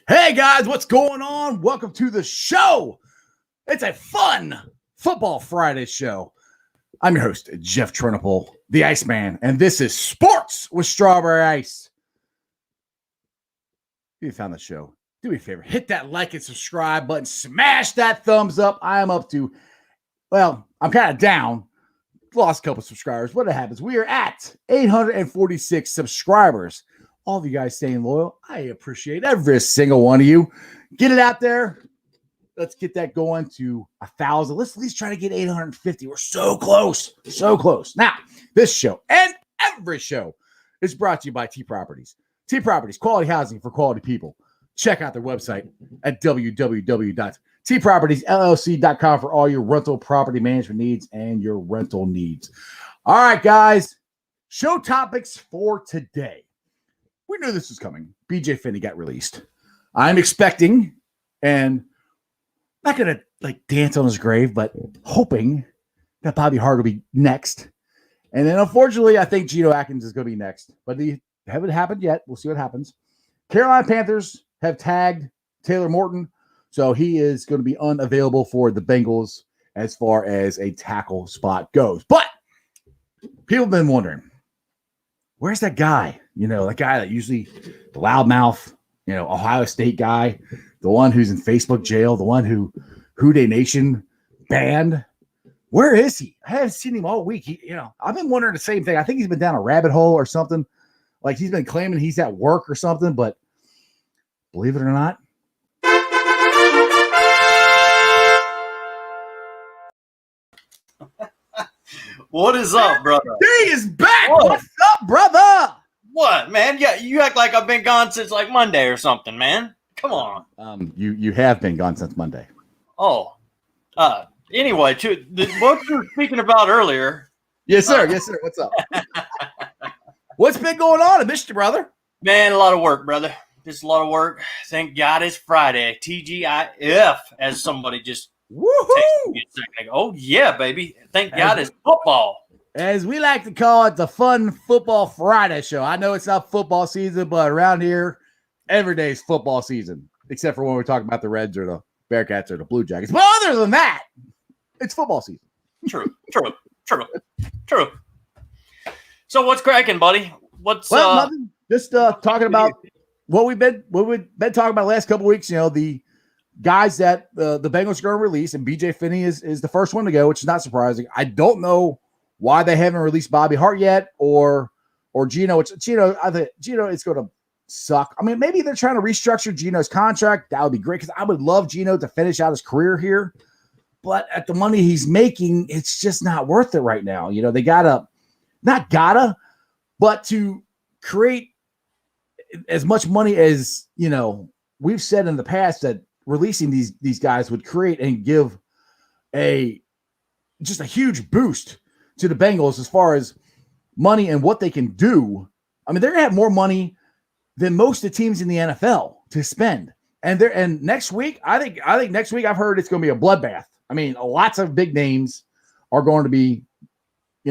Hey guys, what's going on? Welcome to the show. It's a fun Football Friday show. I'm your host, Jeff Trunipole, the Iceman, and this is Sports with Strawberry Ice. If you found the show, do me a favor, hit that like and subscribe button, smash that thumbs up. I am up to, well, I'm kind of down. Lost a couple subscribers. What happens? We are at 846 subscribers. All of you guys staying loyal, I appreciate every single one of you. Get it out there. Let's get that going to 1,000. Let's at least try to get 850. We're so close. So close. Now, this show and every show is brought to you by T Properties. T Properties, quality housing for quality people. Check out their website at www.tpropertiesllc.com for all your rental property management needs and your rental needs. All right, guys. Show topics for today. We knew this was coming. BJ Finney got released. I'm expecting, and not going to dance on his grave, but hoping that Bobby Hart will be next. And then unfortunately, I think Geno Atkins is going to be next, but they haven't happened yet. We'll see what happens. Carolina Panthers have tagged Taylor Morton, so he is going to be unavailable for the Bengals as far as a tackle spot goes. But people have been wondering, where's that guy? You know, that guy that usually the loudmouth, Ohio State guy, the one who's in Facebook jail, the one who Day Nation banned. Where is he? I haven't seen him all week. I've been wondering the same thing. I think he's been down a rabbit hole or something. Like he's been claiming he's at work or something, but believe it or not, what is up, brother? He is back. What's up, brother? What, man? Yeah, you act like I've been gone since Monday or something, man. Come on. You have been gone since Monday. Oh. Anyway, what you were speaking about earlier. Yes, sir. Yes, sir. What's up? What's been going on? I missed you, brother. Man, a lot of work, brother. Just a lot of work. Thank God it's Friday. TGIF, as somebody just texted me a second ago. Oh, yeah, baby. Thank God it's football. As we like to call it, the Fun Football Friday show. I know it's not football season, but around here, every day is football season, except for when we're talking about the Reds or the Bearcats or the Blue Jackets. But other than that, it's football season. True. So what's cracking, buddy? Nothing. Just talking about what we've been talking about the last couple of weeks. The guys that the Bengals are going to release, and BJ Finney is the first one to go, which is not surprising. I don't know why they haven't released Bobby Hart yet or Geno. I think Geno is going to suck. I mean, maybe they're trying to restructure Geno's contract. That would be great because I would love Geno to finish out his career here. But at the money he's making, it's just not worth it right now. They but to create as much money as, we've said in the past that releasing these guys would create and give just a huge boost to the Bengals as far as money and what they can do. I mean, they're gonna have more money than most of the teams in the NFL to spend. And next week, I think next week I've heard it's gonna be a bloodbath. I mean, lots of big names are going to be,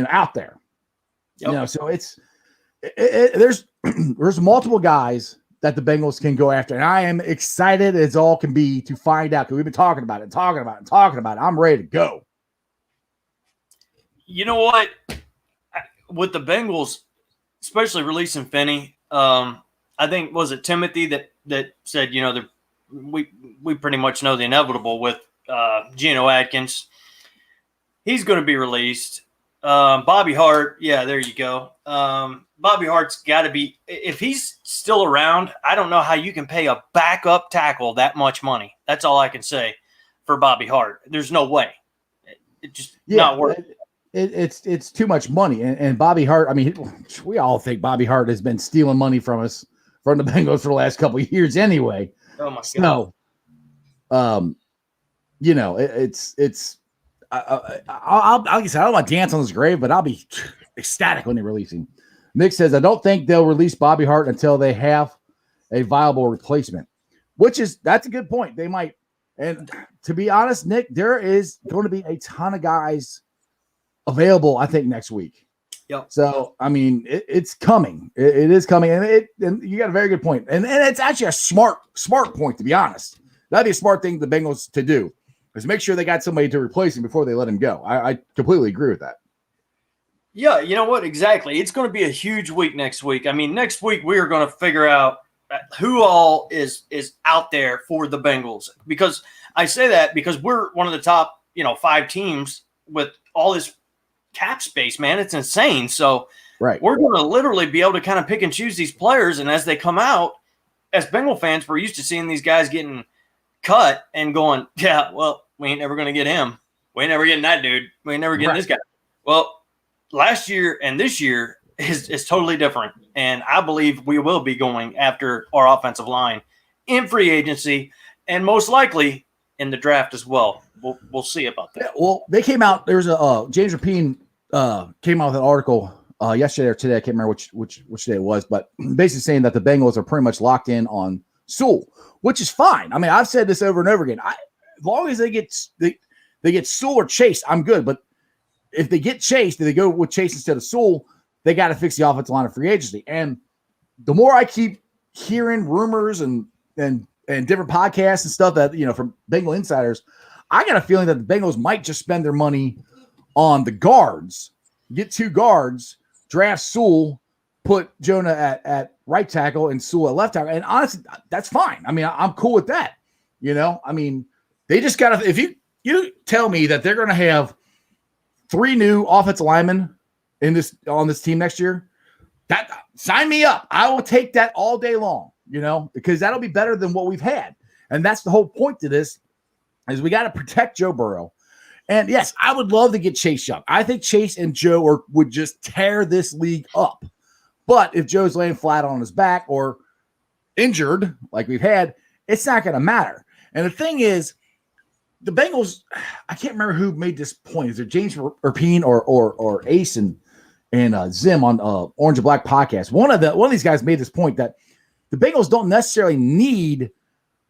out there. Yep. So there's multiple guys that the Bengals can go after, and I am excited as all can be to find out because we've been talking about it. I'm ready to go. You know what? With the Bengals, especially releasing Finney, I think, was it Timothy that said, we pretty much know the inevitable with Geno Atkins. He's going to be released. Bobby Hart, yeah, there you go. Bobby Hart's got to be – if he's still around, I don't know how you can pay a backup tackle that much money. That's all I can say for Bobby Hart. There's no way. It just not worth it. it's too much money. And Bobby Hart, I mean, we all think Bobby Hart has been stealing money from us, from the Bengals for the last couple of years anyway. Oh my God. So, you know, I'll like I said, I don't want to dance on his grave, but I'll be ecstatic when they release him. Nick says, I don't think they'll release Bobby Hart until they have a viable replacement, that's a good point. They might. And to be honest, Nick, there is going to be a ton of guys available, I think, next week. Yep. So, I mean, it's coming. It is coming. And you got a very good point. And it's actually a smart point, to be honest. That'd be a smart thing the Bengals to do, is make sure they got somebody to replace him before they let him go. I completely agree with that. Yeah, you know what? Exactly. It's going to be a huge week next week. I mean, next week we are going to figure out who all is out there for the Bengals. Because I say that because we're one of the top, 5 teams with all this cap space, man. It's insane. So right, we're going to literally be able to kind of pick and choose these players. And as they come out, as Bengal fans, we're used to seeing these guys getting cut and going, yeah, well, we ain't never going to get him. We ain't never getting that dude. We ain't never getting this guy. Well, last year and this year is totally different. And I believe we will be going after our offensive line in free agency and most likely in the draft as well. We'll see about that. Yeah, well, they came out. There's a James Rapine came out with an article yesterday or today. I can't remember which day it was, but basically saying that the Bengals are pretty much locked in on Sewell, which is fine. I mean, I've said this over and over again. As long as they get Sewell or Chase, I'm good. But if they get Chase, do they go with Chase instead of Sewell? They got to fix the offensive line of free agency. And the more I keep hearing rumors and different podcasts and stuff that, from Bengal insiders, I got a feeling that the Bengals might just spend their money on the guards, get 2 guards, draft Sewell, put Jonah at right tackle and Sewell at left tackle. And honestly, that's fine. I mean, I'm cool with that. I mean, they just got to, if you tell me that they're going to have 3 new offensive linemen on this team next year, that sign me up. I will take that all day long, because that'll be better than what we've had. And that's the whole point to this, is we got to protect Joe Burrow. And yes, I would love to get Chase Young. I think Chase and Joe would just tear this league up. But if Joe's laying flat on his back or injured like we've had, it's not going to matter. And the thing is, the Bengals, I can't remember who made this point. Is it James Rapine or Ace and Zim on Orange and Black podcast? One of these guys made this point that the Bengals don't necessarily need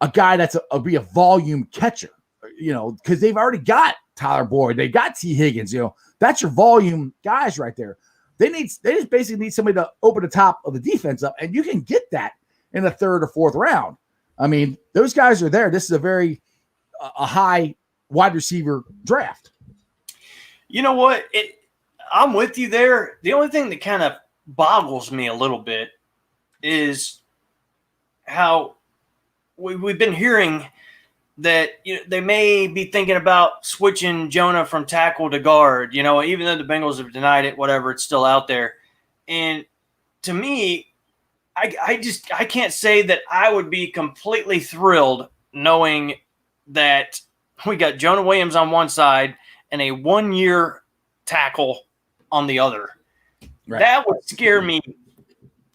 a guy that's be a volume catcher, because they've already got Tyler Boyd, they got T. Higgins, that's your volume guys right there. They just basically need somebody to open the top of the defense up, and you can get that in the 3rd or 4th round. I mean, those guys are there. This is a high wide receiver draft. You know what? I'm with you there. The only thing that kind of boggles me a little bit is how we've been hearing that they may be thinking about switching Jonah from tackle to guard, even though the Bengals have denied it, whatever, it's still out there. And to me, I can't say that I would be completely thrilled knowing that we got Jonah Williams on one side and a 1-year tackle on the other. Right. That would scare me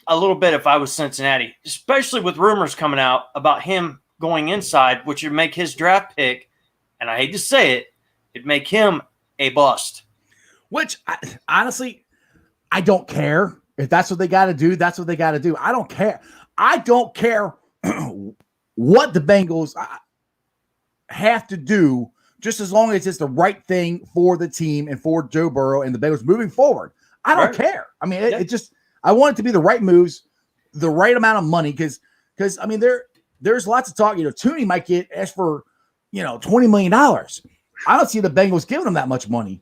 a little bit if I was Cincinnati, especially with rumors coming out about him going inside, which would make his draft pick, and I hate to say it, it'd make him a bust. Which, honestly, I don't care. If that's what they got to do, that's what they got to do. I don't care. I don't care what the Bengals have to do, just as long as it's the right thing for the team and for Joe Burrow and the Bengals moving forward. I don't care. I mean, it just – I want it to be the right moves, the right amount of money, because I mean, there's lots of talk. Tooney might get asked for, $20 million. I don't see the Bengals giving them that much money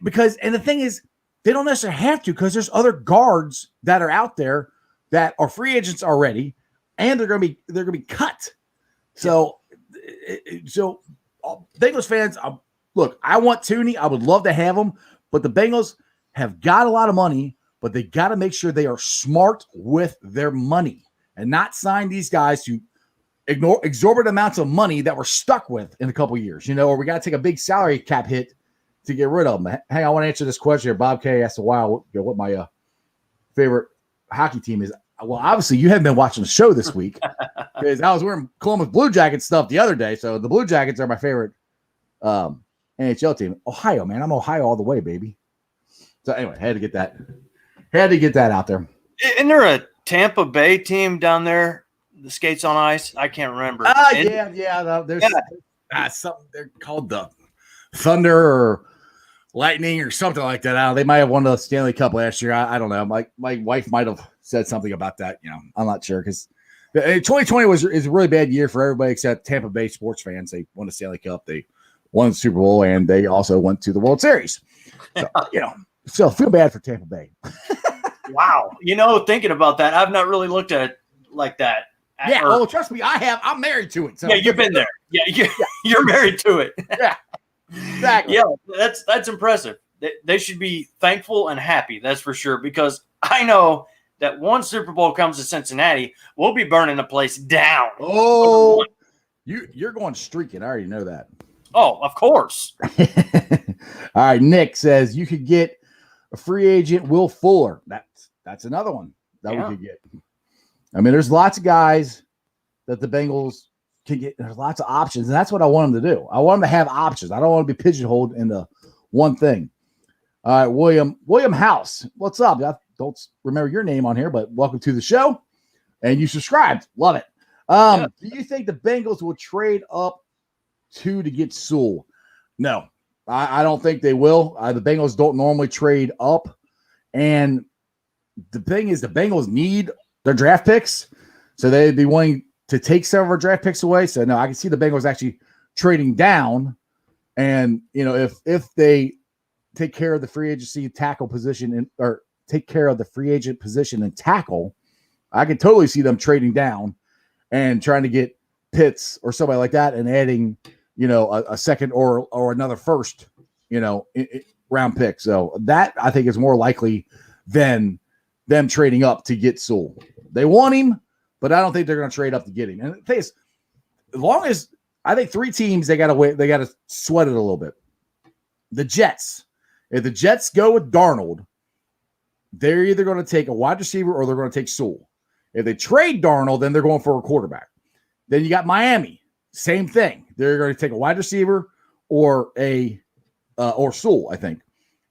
because, and the thing is, they don't necessarily have to, because there's other guards that are out there that are free agents already, and they're going to be cut. So Bengals fans, look, I want Tooney. I would love to have him, but the Bengals have got a lot of money, but they got to make sure they are smart with their money and not sign these guys to ignore exorbitant amounts of money that we're stuck with in a couple of years, or we got to take a big salary cap hit to get rid of them. Hang on, I want to answer this question here. Bob K asked a while what my favorite hockey team is. Well, obviously, you haven't been watching the show this week because I was wearing Columbus Blue Jackets stuff the other day. So the Blue Jackets are my favorite NHL team. Ohio, man. I'm Ohio all the way, baby. So anyway, had to get that out there. Isn't there a Tampa Bay team down there that skates on ice? I can't remember. Yeah. There's something they're called the Thunder or Lightning or something like that. They might have won the Stanley Cup last year. I don't know. My wife might have said something about that. I'm not sure because 2020 is a really bad year for everybody except Tampa Bay sports fans. They won the Stanley Cup, they won the Super Bowl, and they also went to the World Series. So, so feel bad for Tampa Bay. Wow. Thinking about that, I've not really looked at it like that. Yeah. Trust me, I have. I'm married to it. So. Yeah, you've been there. Yeah, you're married to it. Yeah. Exactly. Yeah, that's impressive. They should be thankful and happy, that's for sure, because I know that once Super Bowl comes to Cincinnati, we'll be burning the place down. Oh, you're going streaking. I already know that. Oh, of course. All right, Nick says you could get a free agent, Will Fuller. That's another one that we could get. I mean, there's lots of guys that the Bengals can get. There's lots of options, and that's what I want them to do. I want them to have options. I don't want to be pigeonholed into one thing. All right, William House, what's up? I don't remember your name on here, but welcome to the show. And you subscribed. Love it. Do you think the Bengals will trade up to get Sewell? No, I don't think they will. The Bengals don't normally trade up. And the thing is, the Bengals need their draft picks, so they'd be willing to take some of our draft picks away. So no, I can see the Bengals actually trading down. And if they take care of the free agency tackle position or take care of the free agent position and tackle, I could totally see them trading down and trying to get Pitts or somebody like that and adding, a second or another first, round pick. So that I think is more likely than them trading up to get Sewell. They want him, but I don't think they're going to trade up to get him. And the thing is, as long as I think three teams, they got to wait, they got to sweat it a little bit. The Jets. If the Jets go with Darnold, they're either going to take a wide receiver or they're going to take Sewell. If they trade Darnold, then they're going for a quarterback. Then you got Miami, same thing. They're going to take a wide receiver or Sewell, I think.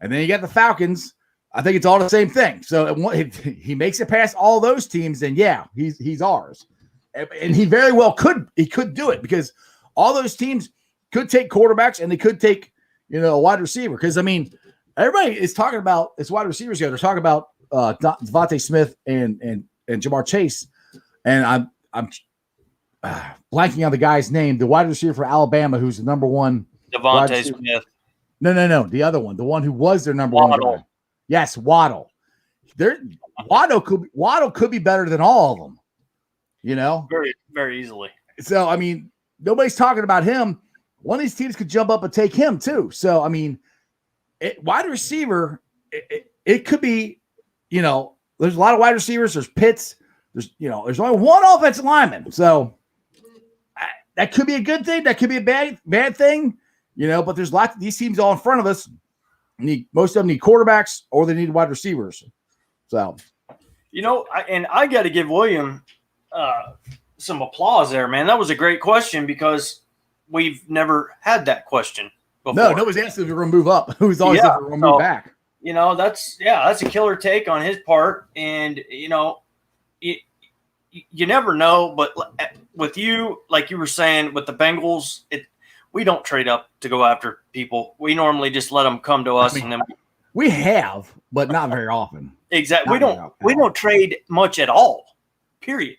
And then you got the Falcons. I think it's all the same thing. So if he makes it past all those teams, then yeah, he's ours. And he very well could do it because all those teams could take quarterbacks and they could take a wide receiver. Because I mean, everybody is talking about it's wide receivers here. They're talking about Devontae Smith and Jamar Chase, and I'm blanking on the guy's name. The wide receiver for Alabama, who's the number one. Devontae Smith. No, the other one, the one who was their number one guy. Yes, Waddle. Waddle could be better than all of them. Very, very easily. So I mean, nobody's talking about him. One of these teams could jump up and take him too. So I mean, wide receiver, it could be, there's a lot of wide receivers. There's Pitts. There's only one offensive lineman. So that could be a good thing. That could be a bad thing. But there's lots of these teams all in front of us. Most of them need quarterbacks or they need wide receivers. So, I got to give William some applause there, man. That was a great question because we've never had that question before. No, nobody's asked if we're going to move up. Who's always if we're going to move back. That's a killer take on his part. And, you never know. But with you, like you were saying, with the Bengals, we don't trade up to go after people. We normally just let them come to us. And then we have, but not very often. Exactly. We don't trade much at all, period.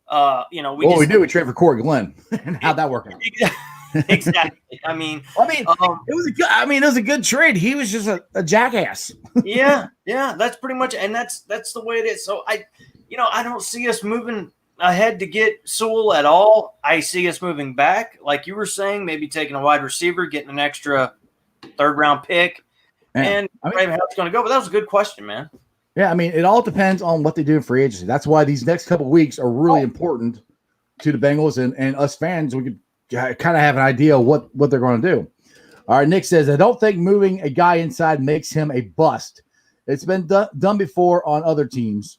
We do. We trade for Corey Glenn. And how'd that work out? Exactly. I mean, it was a good trade. He was just a jackass. yeah. That's pretty much, and that's the way it is. So I don't see us moving ahead to get Sewell at all. I see us moving back, like you were saying, maybe taking a wide receiver, getting an extra third-round pick, and how it's going to go. But that was a good question, man. Yeah, I mean, it all depends on what they do in free agency. That's why these next couple of weeks are really important to the Bengals and us fans. We could kind of have an idea of what they're going to do. All right, Nick says, I don't think moving a guy inside makes him a bust. It's been done before on other teams.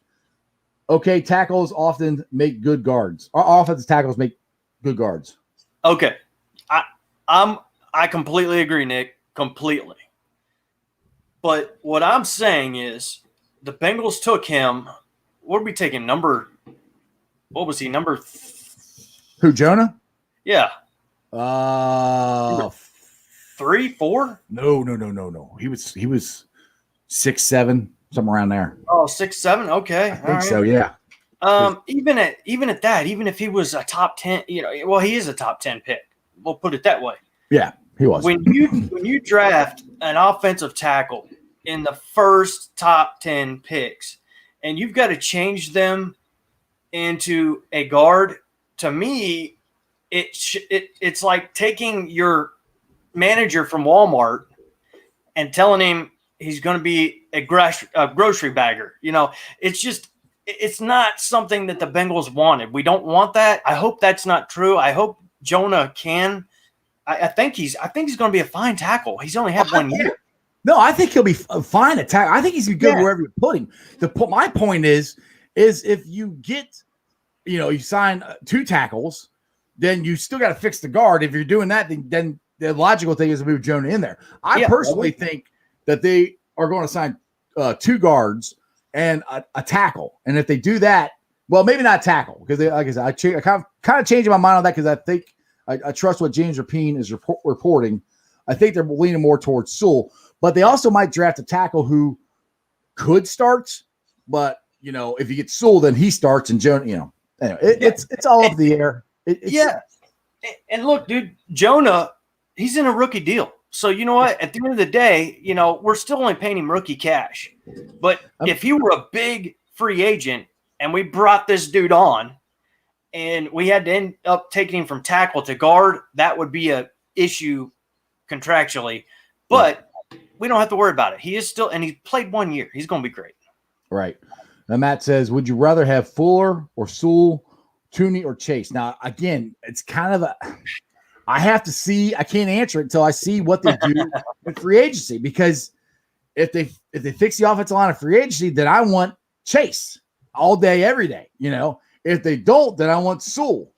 Okay, tackles often make good guards. Our offensive tackles make good guards. Okay. I completely agree, Nick. Completely. But what I'm saying is the Bengals took him. What did we take him? What was he? Who, Jonah? Yeah. 3, 4? No. He was 6, 7, somewhere around there. Oh, 6, 7. Okay. I think so, yeah. Even at that, even if he was a top 10, well, he is a top 10 pick. We'll put it that way. Yeah, he was. When you draft an offensive tackle in the first top 10 picks, and you've got to change them into a guard, to me, it's like taking your manager from Walmart and telling him he's going to be a grocery bagger. It's not something that the Bengals wanted. We don't want that. I hope that's not true. I hope Jonah can. I think he's going to be a fine tackle. He's only had 1 year. No, I think he'll be fine at tackle. I think he's good wherever you put him. My point is if you get, you sign 2 tackles, then you still got to fix the guard. If you're doing that, then the logical thing is to move Jonah in there. I personally think that they are going to sign 2 guards and a tackle. And if they do that, well, maybe not tackle, because like I said, I kind of changing my mind on that, because I think I trust what James Rapine is reporting. I think they're leaning more towards Sewell, but they also might draft a tackle who could start. But if you get Sewell, then he starts, and Jonah. Anyway, it's all up the air. And look, dude, Jonah, he's in a rookie deal. So you know what? At the end of the day, we're still only paying him rookie cash. But if he were a big free agent and we brought this dude on, and we had to end up taking him from tackle to guard, that would be a issue contractually. But we don't have to worry about it. He is still, and he played 1 year. He's going to be great. Right. Now, Matt says, would you rather have Fuller or Sewell, Tooney or Chase? Now, again, it's kind of I have to see. I can't answer it until I see what they do in free agency, because if they fix the offensive line of free agency, then I want Chase all day, every day. If they don't, then I want Sewell.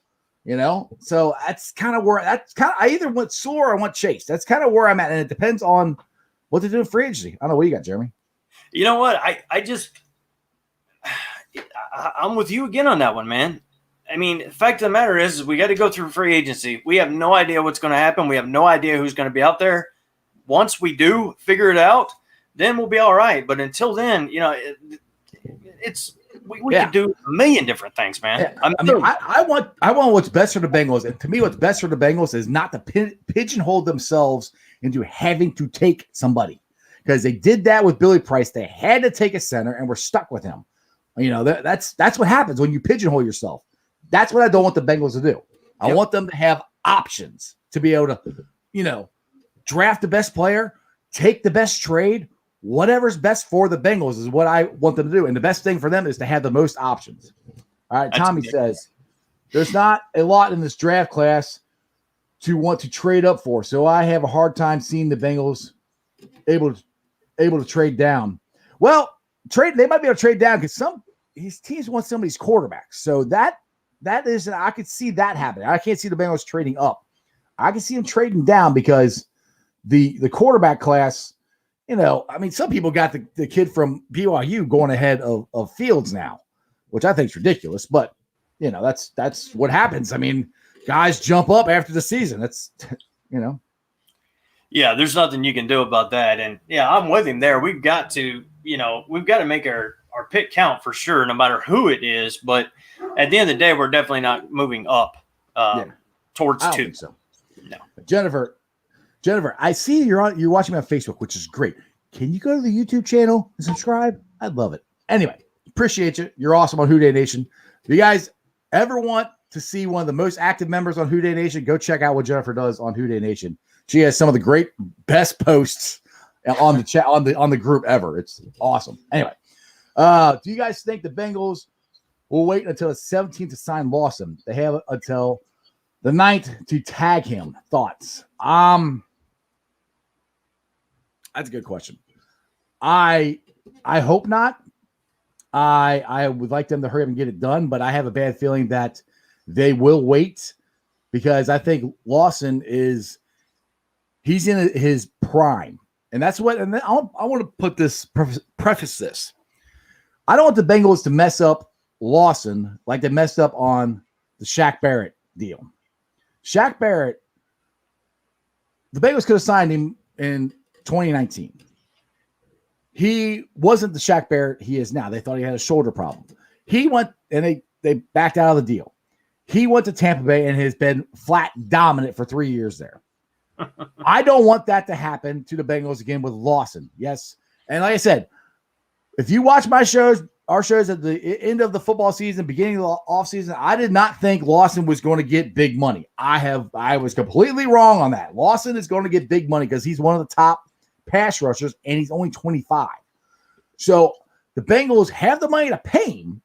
So that's kind of where I either want Sewell or I want Chase. That's kind of where I'm at, and it depends on what they do in free agency. I don't know what you got, Jeremy. You know what? I'm with you again on that one, man. I mean, the fact of the matter is we got to go through free agency. We have no idea what's going to happen. We have no idea who's going to be out there. Once we do figure it out, then we'll be all right. But until then, we could do a million different things, man. Yeah. I want what's best for the Bengals. And to me, what's best for the Bengals is not to pigeonhole themselves into having to take somebody, because they did that with Billy Price. They had to take a center, and we're stuck with him. That's what happens when you pigeonhole yourself. That's what I don't want the Bengals to do. I want them to have options to be able to, draft the best player, take the best trade, whatever's best for the Bengals is what I want them to do. And the best thing for them is to have the most options. All right. Tommy says, there's not a lot in this draft class to want to trade up for. So I have a hard time seeing the Bengals able to trade down. Well, they might be able to trade down because his teams want some of these quarterbacks. So that is, I could see that happening. I can't see the Bengals trading up. I can see them trading down because the quarterback class, some people got the kid from BYU going ahead of Fields now, which I think is ridiculous. But that's what happens. I mean, guys jump up after the season. That's Yeah, there's nothing you can do about that. And yeah, I'm with him there. We've got to make our pick count for sure, no matter who it is. But at the end of the day, we're definitely not moving up towards I don't 2. think so. No. Jennifer, I see you're watching me on Facebook, which is great. Can you go to the YouTube channel and subscribe? I'd love it. Anyway, appreciate you. You're awesome on Who Day Nation. If you guys ever want to see one of the most active members on Who Day Nation, go check out what Jennifer does on Who Day Nation. She has some of the best posts on the chat on the group ever. It's awesome. Anyway, do you guys think the Bengals will wait until the 17th to sign Lawson? They have until the 9th to tag him. Thoughts? That's a good question. I hope not. I would like them to hurry up and get it done, but I have a bad feeling that they will wait because I think Lawson he's in his prime. And that's what, and I want to put this, preface this. I don't want the Bengals to mess up Lawson like they messed up on the Shaq Barrett deal. Shaq Barrett, the Bengals could have signed him in 2019. He wasn't the Shaq Barrett he is now. They thought he had a shoulder problem. He went, and they backed out of the deal. He went to Tampa Bay and has been flat dominant for 3 years there. I don't want that to happen to the Bengals again with Lawson. Yes. And like I said, if you watch our shows at the end of the football season, beginning of the offseason, I did not think Lawson was going to get big money. I was completely wrong on that. Lawson is going to get big money because he's one of the top pass rushers, and he's only 25. So the Bengals have the money to pay him,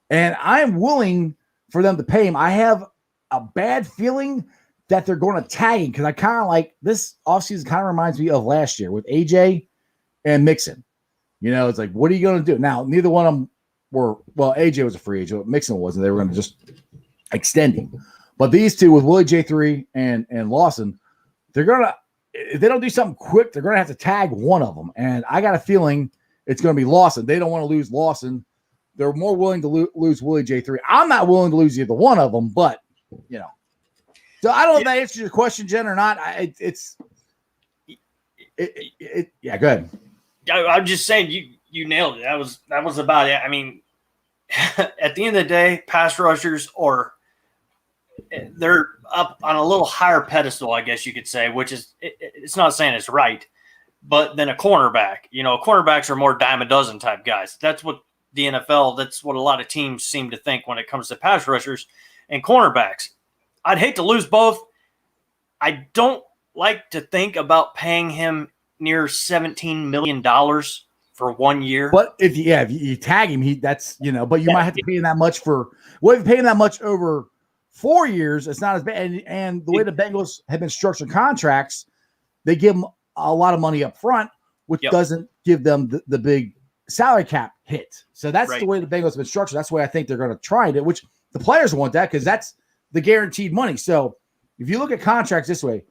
and I'm willing for them to pay him. I have a bad feeling that they're going to tag him because I kind of like this offseason kind of reminds me of last year with AJ and Mixon. You know, it's like, what are you going to do? Now, neither one of them AJ was a free agent, but Mixon wasn't. They were going to just extend him. But these two with Willie J3 and Lawson, they're going to, if they don't do something quick, they're going to have to tag one of them. And I got a feeling it's going to be Lawson. They don't want to lose Lawson. They're more willing to lose Willie J3. I'm not willing to lose either one of them, but, you know. So I don't know if that answers your question, Jen, or not. Yeah, go ahead. I'm just saying you nailed it. That was about it. I mean, at the end of the day, pass rushers they're up on a little higher pedestal, I guess you could say, which is it's not saying it's right, but then a cornerback. You know, cornerbacks are more dime a dozen type guys. That's what the NFL. That's what a lot of teams seem to think when it comes to pass rushers and cornerbacks. I'd hate to lose both. I don't like to think about paying him near $17 million for 1 year. But if you tag him, that's, you know, but you might have to pay him that much if you pay him that much over 4 years, it's not as bad. And the way the Bengals have been structured contracts, they give them a lot of money up front, which doesn't give them the big salary cap hit. So that's the way the Bengals have been structured. That's why I think they're going to try it, which the players want that because that's the guaranteed money. So if you look at contracts this way,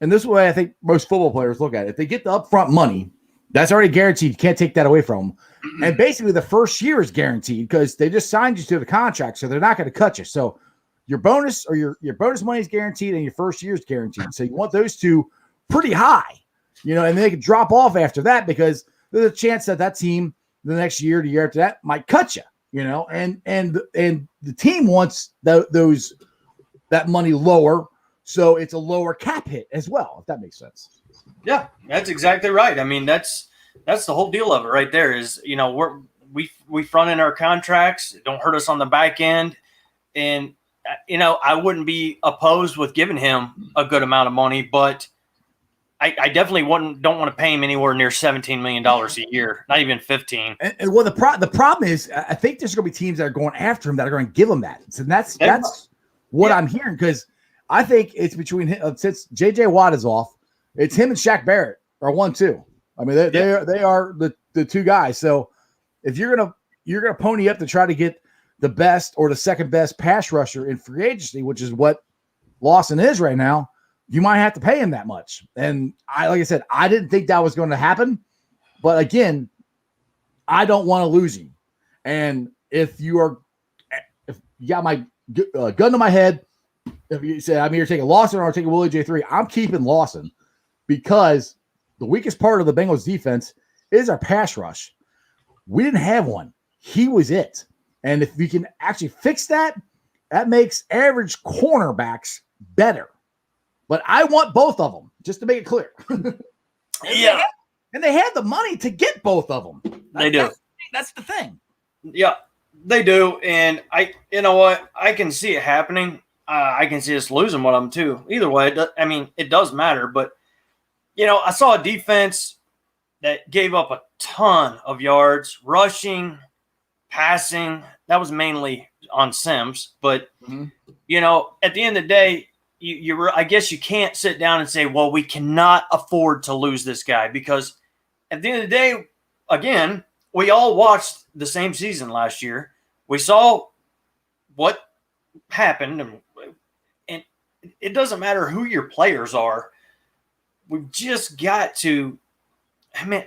and this is the way I think most football players look at it, if they get the upfront money, that's already guaranteed. You can't take that away from them. And basically the first year is guaranteed because they just signed you to the contract, so they're not going to cut you. So your bonus or your bonus money is guaranteed and your first year is guaranteed. So you want those two pretty high, you know, and they can drop off after that because there's a chance that team the next year, the year after that might cut you, you know, and the team wants that money lower. So it's a lower cap hit as well, if that makes sense. Yeah, that's exactly right. I mean, that's the whole deal of it right there is, you know, we front in our contracts. It don't hurt us on the back end. And, you know, I wouldn't be opposed with giving him a good amount of money, but I definitely don't want to pay him anywhere near $17 million a year, not even 15. And well, the problem is I think there's going to be teams that are going after him that are going to give him that. So that's what I'm hearing because I think it's between him, since J.J. Watt is off, it's him and Shaq Barrett are 1-2. I mean, they are the two guys. So if you're gonna pony up to try to get the best or the second best pass rusher in free agency, which is what Lawson is right now, you might have to pay him that much. And like I said, I didn't think that was going to happen. But again, I don't want to lose him. And if you got my gun to my head, if you say I'm here taking Lawson or I'm taking Willie J3, I'm keeping Lawson because the weakest part of the Bengals defense is our pass rush. We didn't have one. He was it. And if we can actually fix that, that makes average cornerbacks better. But I want both of them, just to make it clear. Yeah. And they had the money to get both of them. They do. That's the thing. Yeah, they do. And you know what? I can see it happening. I can see us losing one of them too. Either way, it does matter. But, you know, I saw a defense that gave up a ton of yards, rushing, passing. That was mainly on Sims. But, you know, at the end of the day, I guess you can't sit down and say, well, we cannot afford to lose this guy because at the end of the day, again, we all watched the same season last year. We saw what happened, and it doesn't matter who your players are. We've just got to. I mean,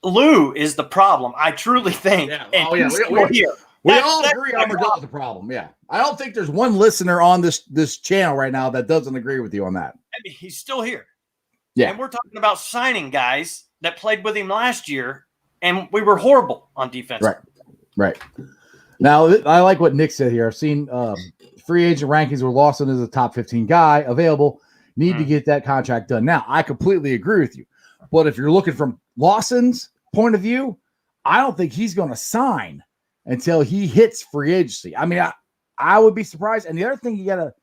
Lou is the problem. I truly think. Yeah. And Oh yeah. We all agree Armadillo's the problem. Yeah. I don't think there's one listener on this channel right now that doesn't agree with you on that. I mean, he's still here. Yeah. And we're talking about signing guys that played with him last year, and we were horrible on defense. Right. Now, I like what Nick said here. I've seen free agent rankings where Lawson is a top 15 guy available. Need to get that contract done. Now, I completely agree with you. But if you're looking from Lawson's point of view, I don't think he's going to sign until he hits free agency. I mean, I would be surprised. And the other thing you got to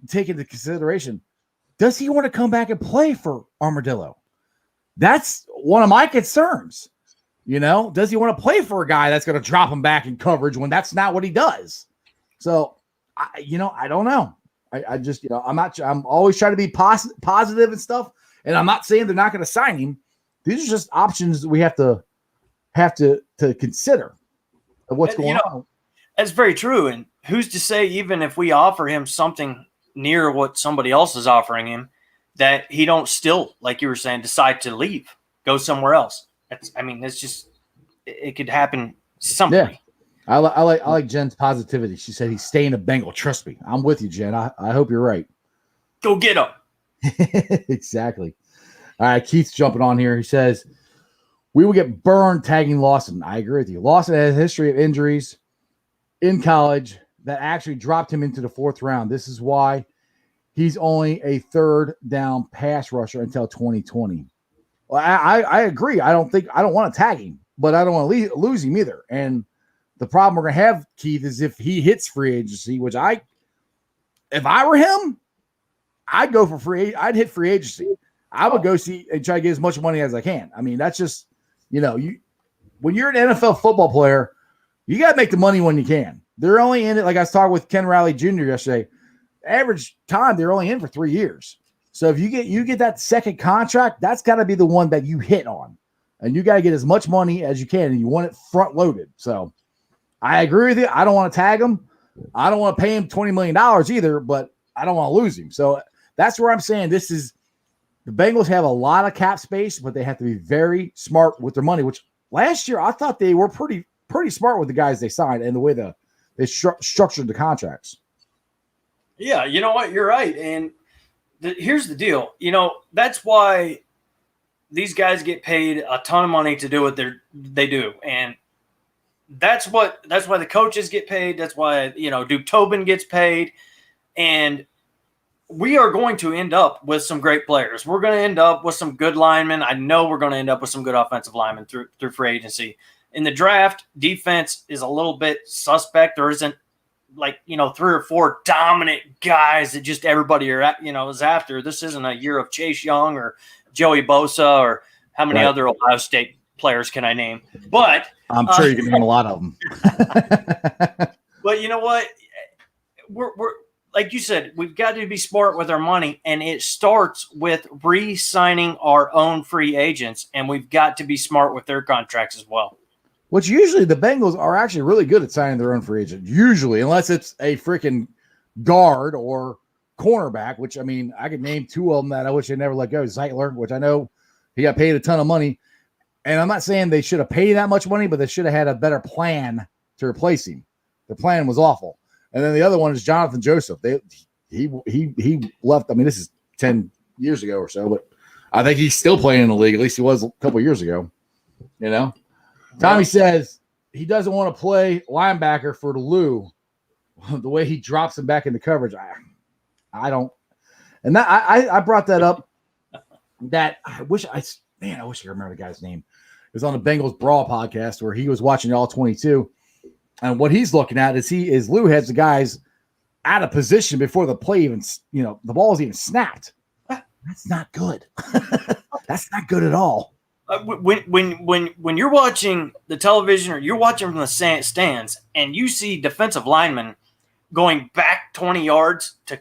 take into consideration, does he want to come back and play for Armadillo? That's one of my concerns. You know, does he want to play for a guy that's going to drop him back in coverage when that's not what he does? So, I don't know. I just, I'm always trying to be positive and stuff. And I'm not saying they're not going to sign him. These are just options that we have to consider of what's going on. That's very true. And who's to say, even if we offer him something near what somebody else is offering him, that he don't still, like you were saying, decide to leave, go somewhere else. It's just, it could happen someday. Yeah. I like Jen's positivity. She said he's staying a Bengal. Trust me. I'm with you, Jen. I hope you're right. Go get him. Exactly. All right. Keith's jumping on here. He says, we will get burned tagging Lawson. I agree with you. Lawson has a history of injuries in college that actually dropped him into the 4th round. This is why he's only a 3rd down pass rusher until 2020. Well, I agree. I don't want to tag him, but I don't want to lose him either. And the problem we're going to have, Keith, is if he hits free agency, which if I were him, I'd go for I'd hit free agency. I would go see and try to get as much money as I can. I mean, that's just, when you're an NFL football player, you got to make the money when you can. They're only in it. Like I was talking with Ken Riley Jr. yesterday, average time, they're only in for 3 years. So if you get that second contract, that's got to be the one that you hit on. And you got to get as much money as you can, and you want it front loaded. So I agree with you. I don't want to tag him. I don't want to pay him $20 million either, but I don't want to lose him. So that's where I'm saying the Bengals have a lot of cap space, but they have to be very smart with their money, which last year I thought they were pretty smart with the guys they signed and the way they structured the contracts. Yeah, you know what? You're right. And here's the deal. That's why these guys get paid a ton of money to do what they do. And that's why the coaches get paid. That's why, Duke Tobin gets paid. And we are going to end up with some great players. We're going to end up with some good linemen. I know we're going to end up with some good offensive linemen through free agency. In the draft, defense is a little bit suspect. There isn't 3 or 4 dominant guys that just everybody is after. This isn't a year of Chase Young or Joey Bosa or how many other Ohio State players can I name? But I'm sure you can name a lot of them. But you know what? We're like you said, we've got to be smart with our money, and it starts with re-signing our own free agents, and we've got to be smart with their contracts as well. Which usually the Bengals are actually really good at signing their own free agent. Usually, unless it's a freaking guard or cornerback, which, I could name 2 of them that I wish they never let go. Zeitler, which I know he got paid a ton of money. And I'm not saying they should have paid that much money, but they should have had a better plan to replace him. The plan was awful. And then the other one is Jonathan Joseph. He left. This is 10 years ago or so, but I think he's still playing in the league. At least he was a couple of years ago. Tommy says he doesn't want to play linebacker for the Lou. The way he drops him back into coverage, I don't. And that I brought that up. That I wish I could remember the guy's name. It was on the Bengals Brawl podcast where he was watching all 22. And what he's looking at is Lou has the guys out of position before the play even, the ball is even snapped. That's not good. That's not good at all. When you're watching the television or you're watching from the stands and you see defensive linemen going back 20 yards to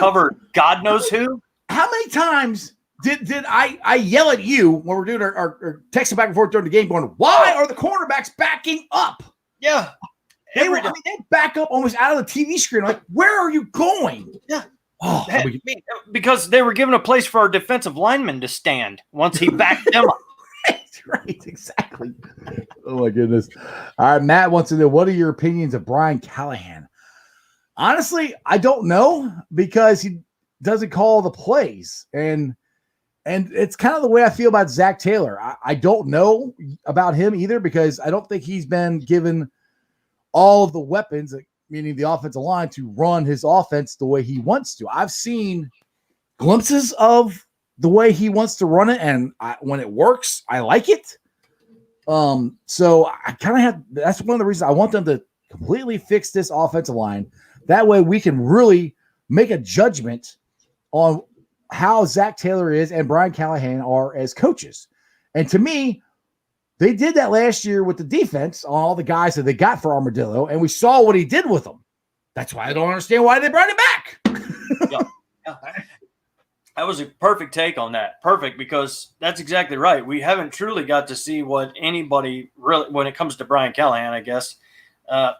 cover God knows who. How many times Did I yell at you when we're doing our texting back and forth during the game, going, why are the cornerbacks backing up? Yeah. They back up almost out of the TV screen. Like, where are you going? Yeah. Oh, because they were given a place for our defensive lineman to stand once he backed them up. Right, exactly. Oh my goodness. All right, Matt wants to know, what are your opinions of Brian Callahan? Honestly, I don't know, because he doesn't call the plays, and it's kind of the way I feel about Zach Taylor. I don't know about him either, because I don't think he's been given all of the weapons, meaning the offensive line, to run his offense the way he wants to. I've seen glimpses of the way he wants to run it, and when it works, I like it. So I kind of have, that's one of the reasons I want them to completely fix this offensive line. That way we can really make a judgment on how Zach Taylor is and Brian Callahan are as coaches. And to me, they did that last year with the defense on all the guys that they got for Armadillo, and we saw what he did with them. That's why I don't understand why they brought him back. Yeah. That was a perfect take on that. Perfect, because that's exactly right. We haven't truly got to see what anybody really, when it comes to Brian Callahan, I guess,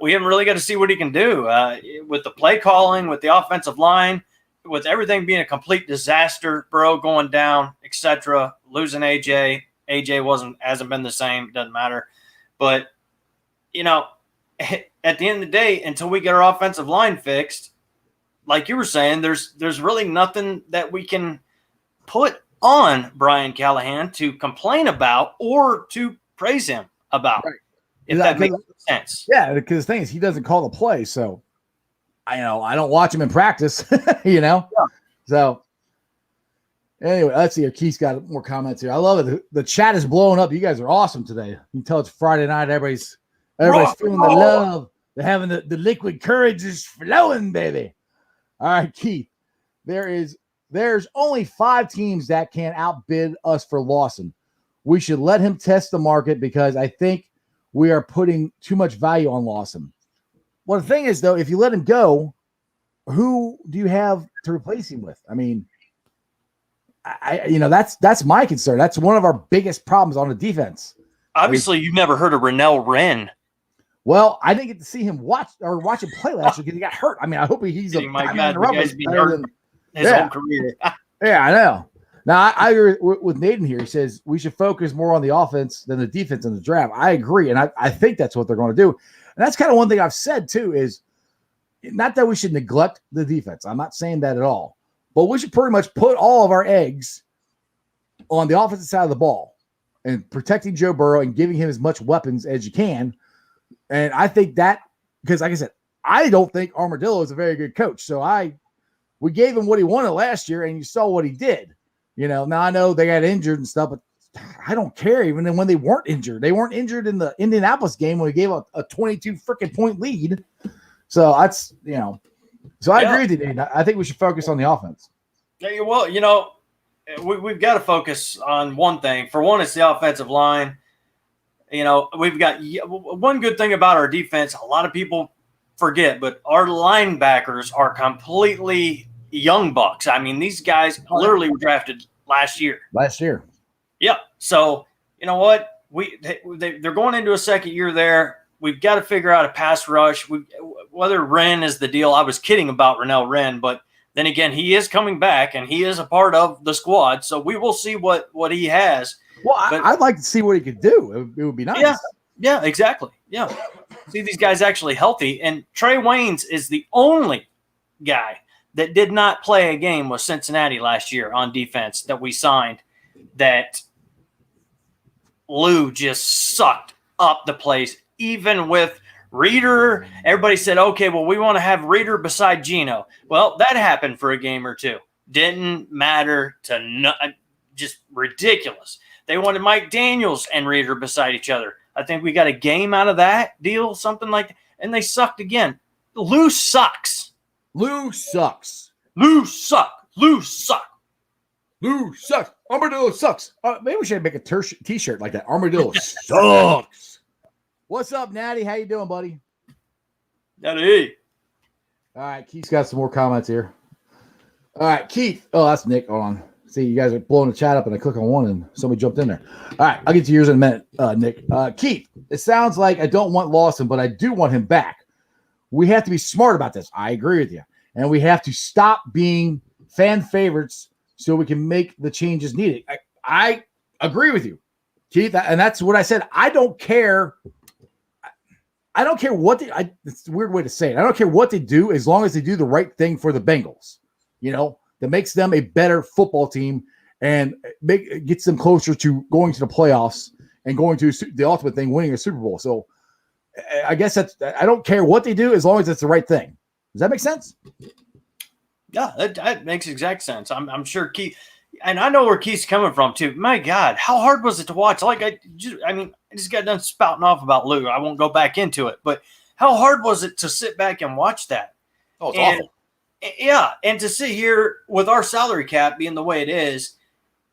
we haven't really got to see what he can do with the play calling, with the offensive line, with everything being a complete disaster, Burrow going down, etc., losing AJ. AJ hasn't been the same. Doesn't matter. But, at the end of the day, until we get our offensive line fixed, like you were saying, there's really nothing that we can put on Brian Callahan to complain about or to praise him about, right. If that makes sense. Yeah, because the thing is, he doesn't call the play, so I don't watch him in practice, Yeah. So anyway, let's see if Keith's got more comments here. I love it. The chat is blowing up. You guys are awesome today. You can tell it's Friday night. Everybody's feeling the love. They're having the liquid courage is flowing, baby. All right, Keith. There's only 5 teams that can outbid us for Lawson. We should let him test the market, because I think we are putting too much value on Lawson. Well, the thing is, though, if you let him go, who do you have to replace him with? I mean, that's my concern. That's one of our biggest problems on the defense. Obviously, you've never heard of Rennell Wren. Well, I didn't get to see him watch him play last year because he got hurt. I mean, I hope he's his whole career. Yeah, I know. Now, I agree with Nathan here. He says we should focus more on the offense than the defense in the draft. I agree, and I think that's what they're going to do. And that's kind of one thing I've said, too, is not that we should neglect the defense. I'm not saying that at all. But we should pretty much put all of our eggs on the offensive side of the ball and protecting Joe Burrow and giving him as much weapons as you can. And I think that, because like I said, I don't think Armadillo is a very good coach. So we gave him what he wanted last year, and you saw what he did. Now I know they got injured and stuff, but I don't care. Even when they weren't injured in the Indianapolis game when we gave a 22 freaking point lead. So that's, so I agree with you, Dave. I think we should focus on the offense. Yeah, well, we've got to focus on one thing. For one, it's the offensive line. We've got one good thing about our defense. A lot of people forget, but our linebackers are completely young bucks. I mean, these guys literally were drafted last year. Yeah. So you know what? They're going into a second year there. We've got to figure out a pass rush. Whether Wren is the deal. I was kidding about Rennell Wren, but then again, he is coming back and he is a part of the squad. So we will see what he has. Well, I'd like to see what he could do. It would be nice. Yeah, exactly. Yeah. See these guys actually healthy. And Trey Waynes is the only guy that did not play a game with Cincinnati last year on defense that we signed, that Lou just sucked up the place. Even with Reeder, everybody said, okay, well, we want to have Reeder beside Geno. Well, that happened for a game or two. Didn't matter just ridiculous. They wanted Mike Daniels and Reeder beside each other. I think we got a game out of that deal, something like that, and they sucked again. Lou sucks. Lou sucks. Armadillo sucks. Maybe we should make a t-shirt like that. Armadillo sucks. What's up, Natty? How you doing, buddy? Natty. All right, Keith's got some more comments here. All right, Keith. Oh, that's Nick. Hold on. See, you guys are blowing the chat up, and I click on one, and somebody jumped in there. All right, I'll get to yours in a minute, Nick. Keith, it sounds like I don't want Lawson, but I do want him back. We have to be smart about this. I agree with you. And we have to stop being fan favorites so we can make the changes needed. I agree with you, Keith, and that's what I said. I don't care. I don't care what it's a weird way to say it. I don't care what they do as long as they do the right thing for the Bengals, that makes them a better football team and gets them closer to going to the playoffs and going to the ultimate thing, winning a Super Bowl. So I guess I don't care what they do as long as it's the right thing. Does that make sense? Yeah, that makes exact sense. I'm sure Keith, and I know where Keith's coming from too. My God, how hard was it to watch? Like I just got done spouting off about Lou. I won't go back into it, but how hard was it to sit back and watch that? Oh, it's awful. Yeah, and to sit here with our salary cap being the way it is,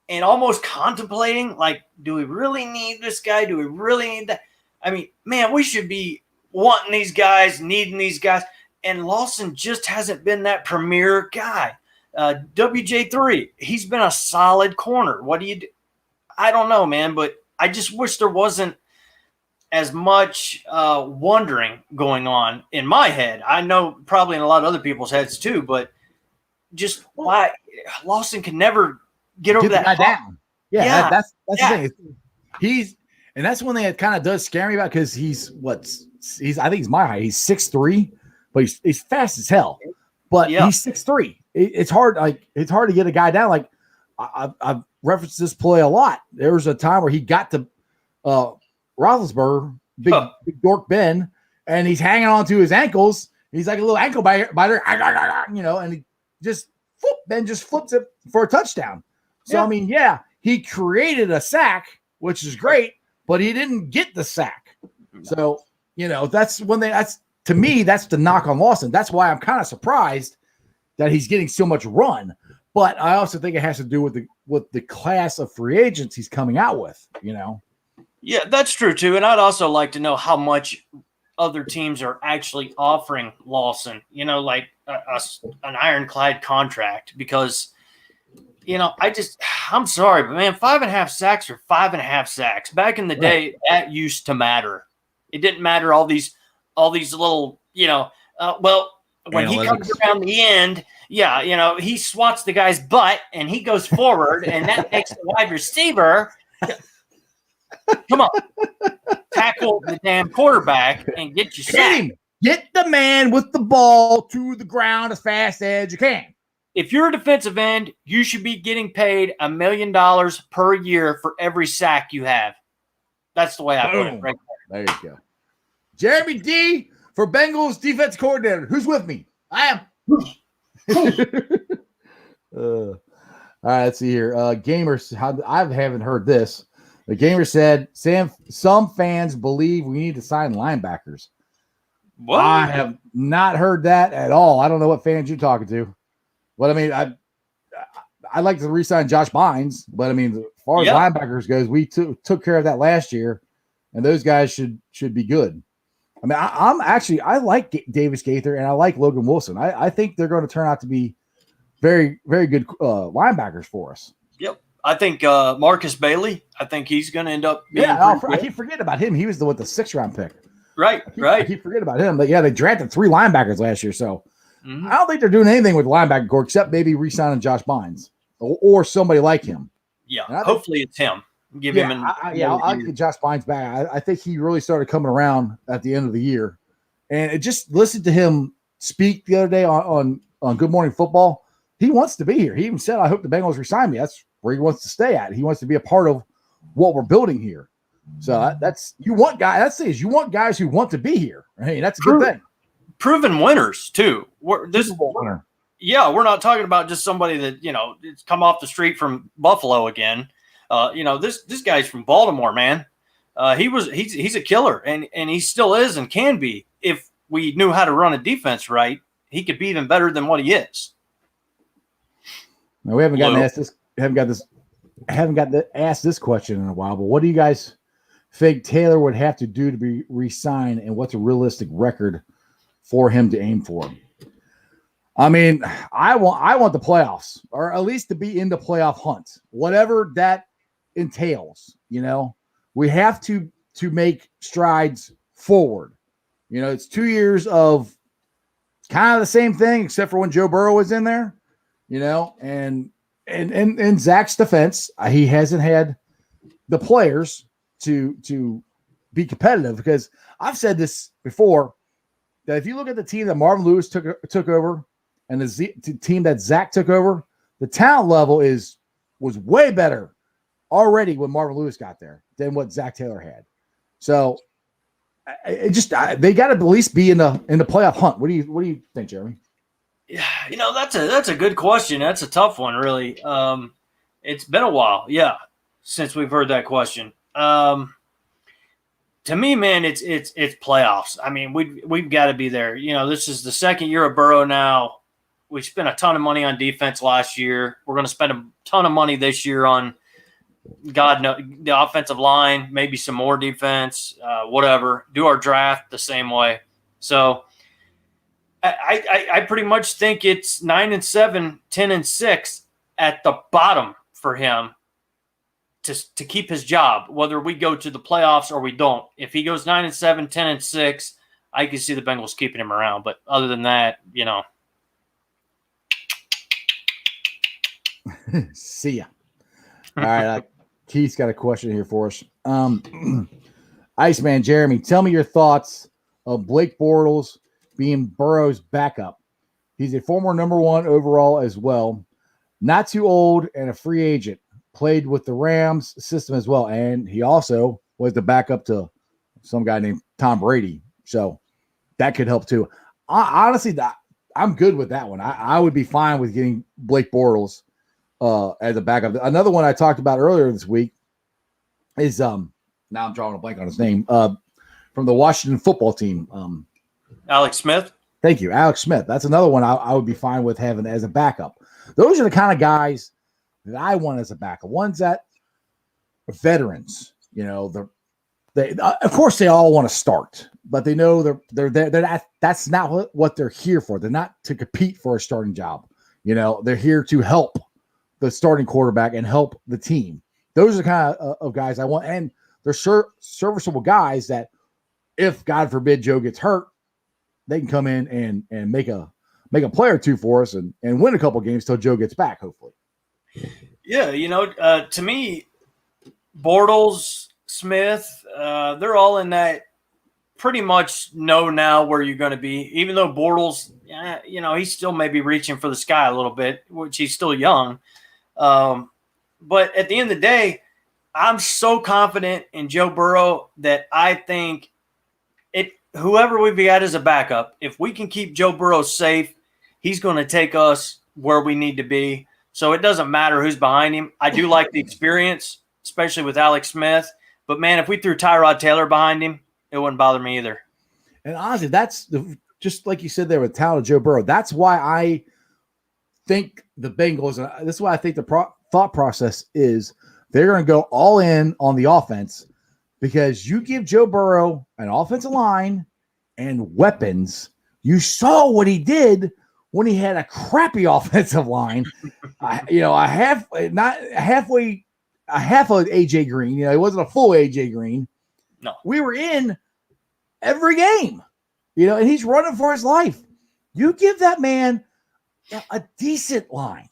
and almost contemplating, like, do we really need this guy? Do we really need that? I mean, man, we should be wanting these guys, needing these guys. And Lawson just hasn't been that premier guy. WJ3, he's been a solid corner. What do you do? I don't know, man, but I just wish there wasn't as much wondering going on in my head. I know probably in a lot of other people's heads too, but just why Lawson can never get over that guy down. Yeah, that's the thing. And that's one thing that kind of does scare me about, because I think he's my height. He's 6'3", but he's fast as hell. But he's 6'3". It's hard. Like, it's hard to get a guy down. Like, I've referenced this play a lot. There was a time where he got to Roethlisberger, big dork Ben, and he's hanging on to his ankles. He's like a little ankle biter, and he Ben just flips it for a touchdown. So, I mean, he created a sack, which is great, but he didn't get the sack. So, that's one thing. To me, that's the knock on Lawson. That's why I'm kind of surprised that he's getting so much run. But I also think it has to do with the class of free agents he's coming out with, Yeah, that's true too. And I'd also like to know how much other teams are actually offering Lawson, like an ironclad contract, because, I'm sorry, but man, 5.5 sacks are 5.5 sacks. Back in the day, that used to matter. It didn't matter all these little, when he comes around the end, he swats the guy's butt and he goes forward, and that makes the wide receiver come on, tackle the damn quarterback and get you sacked. Get the man with the ball to the ground as fast as you can. If you're a defensive end, you should be getting paid $1 million per year for every sack you have. That's the way I put it right there. There you go. Jeremy D for Bengals defense coordinator. Who's with me? I am. All right, let's see here. Gamers, I haven't heard this. The gamer said, some fans believe we need to sign linebackers. What? I have not heard that at all. I don't know what fans you're talking to. But, I mean, I'd like to re-sign Josh Bynes. But, I mean, as far as linebackers goes, we took care of that last year. And those guys should be good. I mean, I like Davis Gaither and I like Logan Wilson. I think they're going to turn out to be very, very good linebackers for us. Yep. I think Marcus Bailey, I think he's going to end up being I keep forgetting about him. He was the 6th round pick. Right. I keep forgetting about him. But, they drafted 3 linebackers last year. So, I don't think they're doing anything with the linebacker core except maybe re-signing Josh Bynes or somebody like him. Yeah, hopefully it's him. Give him I'll get Josh Bynes back. I think he really started coming around at the end of the year. And it just listened to him speak the other day on Good Morning Football. He wants to be here. He even said, I hope the Bengals resign me. That's where he wants to stay at. He wants to be a part of what we're building here. So you want guys who want to be here. Right? That's a good thing. Proven winners too. We're not talking about just somebody that, it's come off the street from Buffalo again. This guy's from Baltimore, man. He's a killer, and he still is and can be. If we knew how to run a defense right, he could be even better than what he is. Now, we haven't gotten asked this question in a while, but what do you guys think Taylor would have to do to be re-signed, and what's a realistic record for him to aim for? I mean, I want the playoffs, or at least to be in the playoff hunt, whatever that entails. We have to make strides forward. It's 2 years of kind of the same thing, except for when Joe Burrow was in there. And in Zach's defense, he hasn't had the players to be competitive, because I've said this before, that if you look at the team that Marvin Lewis took over and the team that Zach took over, the talent level was way better already when Marvin Lewis got there than what Zach Taylor had. So they got to at least be in the playoff hunt. What do you think, Jeremy? Yeah, that's a good question. That's a tough one, really. It's been a while, since we've heard that question. To me, man, it's playoffs. I mean, we've got to be there. This is the second year of Burrow now. We spent a ton of money on defense last year. We're going to spend a ton of money this year on, God knows, the offensive line, maybe some more defense, whatever. Do our draft the same way. So I pretty much think it's 9-7, 10-6 at the bottom for him to keep his job, whether we go to the playoffs or we don't. If he goes 9-7, 10-6, I can see the Bengals keeping him around. But other than that, See ya. All right, Keith's got a question here for us. Iceman Jeremy, tell me your thoughts of Blake Bortles being Burrow's backup. He's a former number 1 overall as well. Not too old and a free agent. Played with the Rams system as well. And he also was the backup to some guy named Tom Brady. So that could help too. Honestly, I'm good with that one. I would be fine with getting Blake Bortles as a backup. Another one I talked about earlier this week is now I'm drawing a blank on his name, from the Washington football team. Alex Smith. Thank you, Alex Smith. That's another one I would be fine with having as a backup. Those are the kind of guys that I want as a backup. Ones that are veterans. They of course they all want to start, but they know they're there. That's not what they're here for. They're not to compete for a starting job. They're here to help the starting quarterback and help the team. Those are the kind of guys I want, and they're serviceable guys that, if God forbid Joe gets hurt, they can come in and make a play or two for us and win a couple games till Joe gets back, hopefully. Yeah, to me, Bortles, Smith, they're all in that pretty much know now where you're going to be. Even though Bortles, he's still maybe reaching for the sky a little bit, which he's still young. But at the end of the day, I'm so confident in Joe Burrow that I think whoever we've got as a backup, if we can keep Joe Burrow safe, he's going to take us where we need to be. So it doesn't matter who's behind him. I do like the experience, especially with Alex Smith. But, man, if we threw Tyrod Taylor behind him, it wouldn't bother me either. And honestly, that's just like you said there with talent of Joe Burrow. That's why I think the Bengals, this is why I think the thought process is they're going to go all in on the offense, because you give Joe Burrow an offensive line and weapons. You saw what he did when he had a crappy offensive line, a half of AJ Green. He wasn't a full AJ Green. No, we were in every game, and he's running for his life. You give that man a decent line.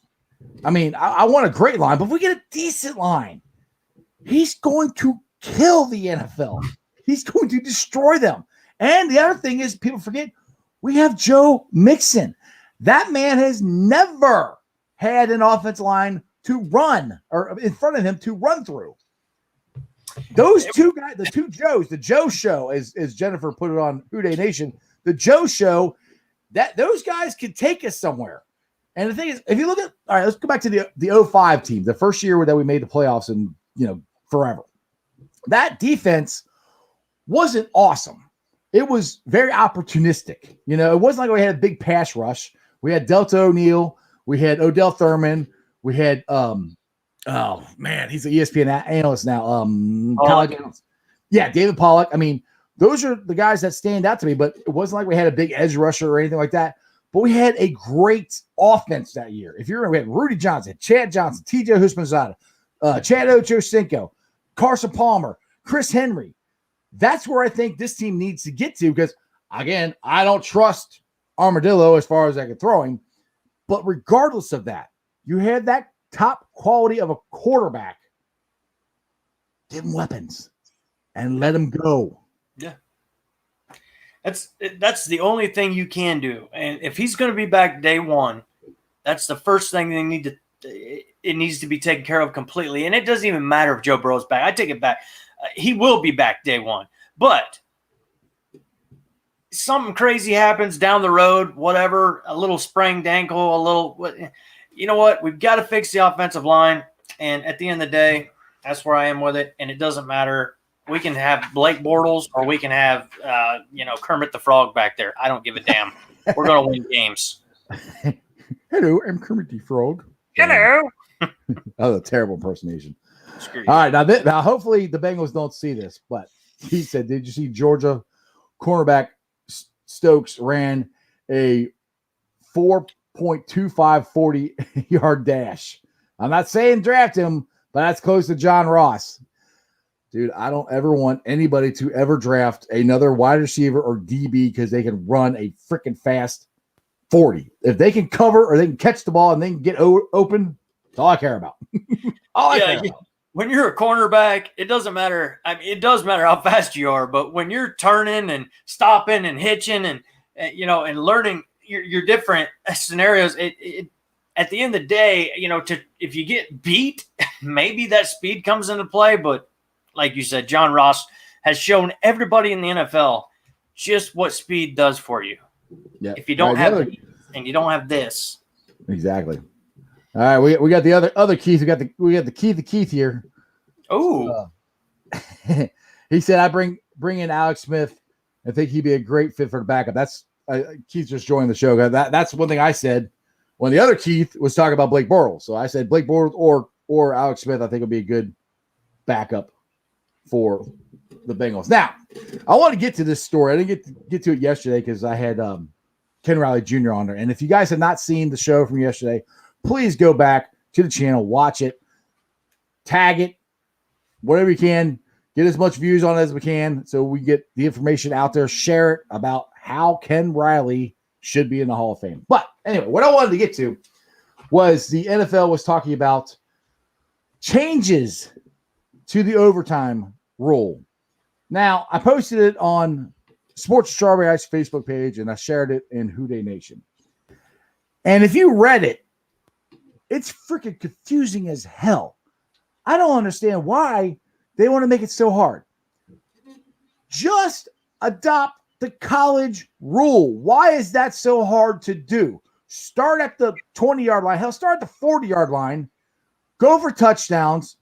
I mean, I want a great line, but if we get a decent line, he's going to kill the NFL. He's going to destroy them. And the other thing is, people forget, we have Joe Mixon. That man has never had an offensive line to run, or in front of him to run through. Those two guys, the two Joes, the Joe Show, as Jennifer put it on Houday Nation, the Joe Show, that those guys can take us somewhere. And the thing is, if you look at, all right, let's go back to the 05 team, the first year that we made the playoffs in, forever. That defense wasn't awesome. It was very opportunistic. It wasn't like we had a big pass rush. We had Delta O'Neal. We had Odell Thurman. We had, he's an ESPN analyst now. David Pollock. I mean, those are the guys that stand out to me, but it wasn't like we had a big edge rusher or anything like that. but we had a great offense that year. If you remember, we had Rudy Johnson, Chad Johnson, TJ Husmanzada, Chad Ochocinco, Carson Palmer, Chris Henry. That's where I think this team needs to get to because, again, I don't trust Armadillo as far as I can throw him. But regardless of that, you had that top quality of a quarterback. Give him weapons and let him go. Yeah. That's the only thing you can do. And if he's going to be back day one, that's the first thing it needs to be taken care of completely. And it doesn't even matter if Joe Burrow's back. I take it back. He will be back day one. But something crazy happens down the road, whatever, a little sprained ankle, you know what? We've got to fix the offensive line. And at the end of the day, that's where I am with it. And it doesn't matter. We can have Blake Bortles or we can have, Kermit the Frog back there. I don't give a damn. We're going to win games. Hello, I'm Kermit the Frog. Hello. Oh, a terrible impersonation. All right, now hopefully the Bengals don't see this, but he said, did you see Georgia cornerback Stokes ran a 4.25 40-yard dash? I'm not saying draft him, but that's close to John Ross. Dude, I don't ever want anybody to ever draft another wide receiver or DB because they can run a freaking fast 40. If they can cover or they can catch the ball and they can get open, that's all I care about. All I care about. When you're a cornerback, it doesn't matter. I mean, it does matter how fast you are, but when you're turning and stopping and hitching and learning your different scenarios, it at the end of the day, if you get beat, maybe that speed comes into play. But like you said, John Ross has shown everybody in the NFL just what speed does for you. Yeah. If you don't have it and you don't have this. Exactly. All right, we got the other Keith. We got the Keith here. Oh, he said I bring in Alex Smith. I think he'd be a great fit for the backup. That's Keith just joined the show. That's one thing I said when the other Keith was talking about Blake Bortles. So I said Blake Bortles or Alex Smith. I think would be a good backup for the Bengals. Now I want to get to this story. I didn't get to it yesterday because I had Ken Riley Jr. on there. And if you guys have not seen the show from yesterday, please go back to the channel, watch it, tag it, whatever you can, get as much views on it as we can so we get the information out there, share it about how Ken Riley should be in the Hall of Fame. But anyway, what I wanted to get to was the NFL was talking about changes to the overtime rule. Now, I posted it on Sports Strawberry Ice Facebook page, and I shared it in Houday Nation. And if you read it, it's freaking confusing as hell. I don't understand why they want to make it so hard. Just adopt the college rule. Why is that so hard to do? Start at the 20-yard line. Hell, start at the 40-yard line. Go for touchdowns.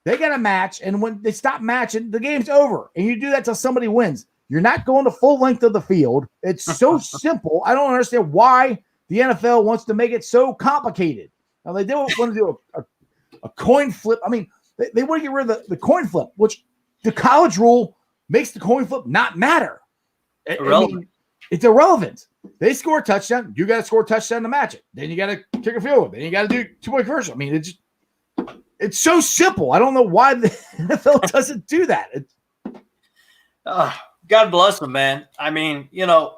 They got a match, and when they stop matching, the game's over. And you do that till somebody wins. You're not going the full length of the field. It's so simple. I don't understand why the NFL wants to make it so complicated. Now, they don't want to do a coin flip. I mean, they want to get rid of the coin flip, which the college rule makes the coin flip not matter. It's irrelevant. They score a touchdown. You got to score a touchdown to match it. Then you got to kick a field goal. Then you got to do two-point conversion. I mean, it's so simple. I don't know why the NFL doesn't do that. God bless them, man. I mean,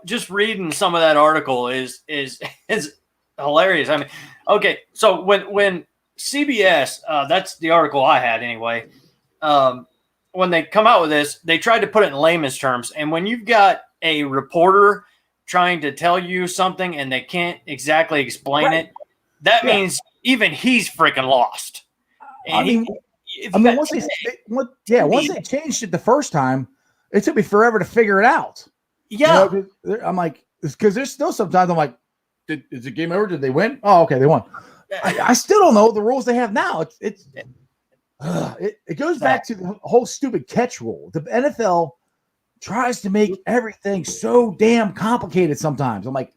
just reading some of that article is hilarious. I mean, okay, so when CBS, that's the article I had anyway, when they come out with this, they tried to put it in layman's terms. And when you've got a reporter trying to tell you something and they can't exactly explain it, that means even he's freaking lost. And once they changed it the first time, it took me forever to figure it out. Yeah. I'm like, because there's still sometimes I'm like, is the game over? Did they win? Oh, okay, they won. I still don't know the rules they have now. It goes back to the whole stupid catch rule. The NFL tries to make everything so damn complicated sometimes. I'm like,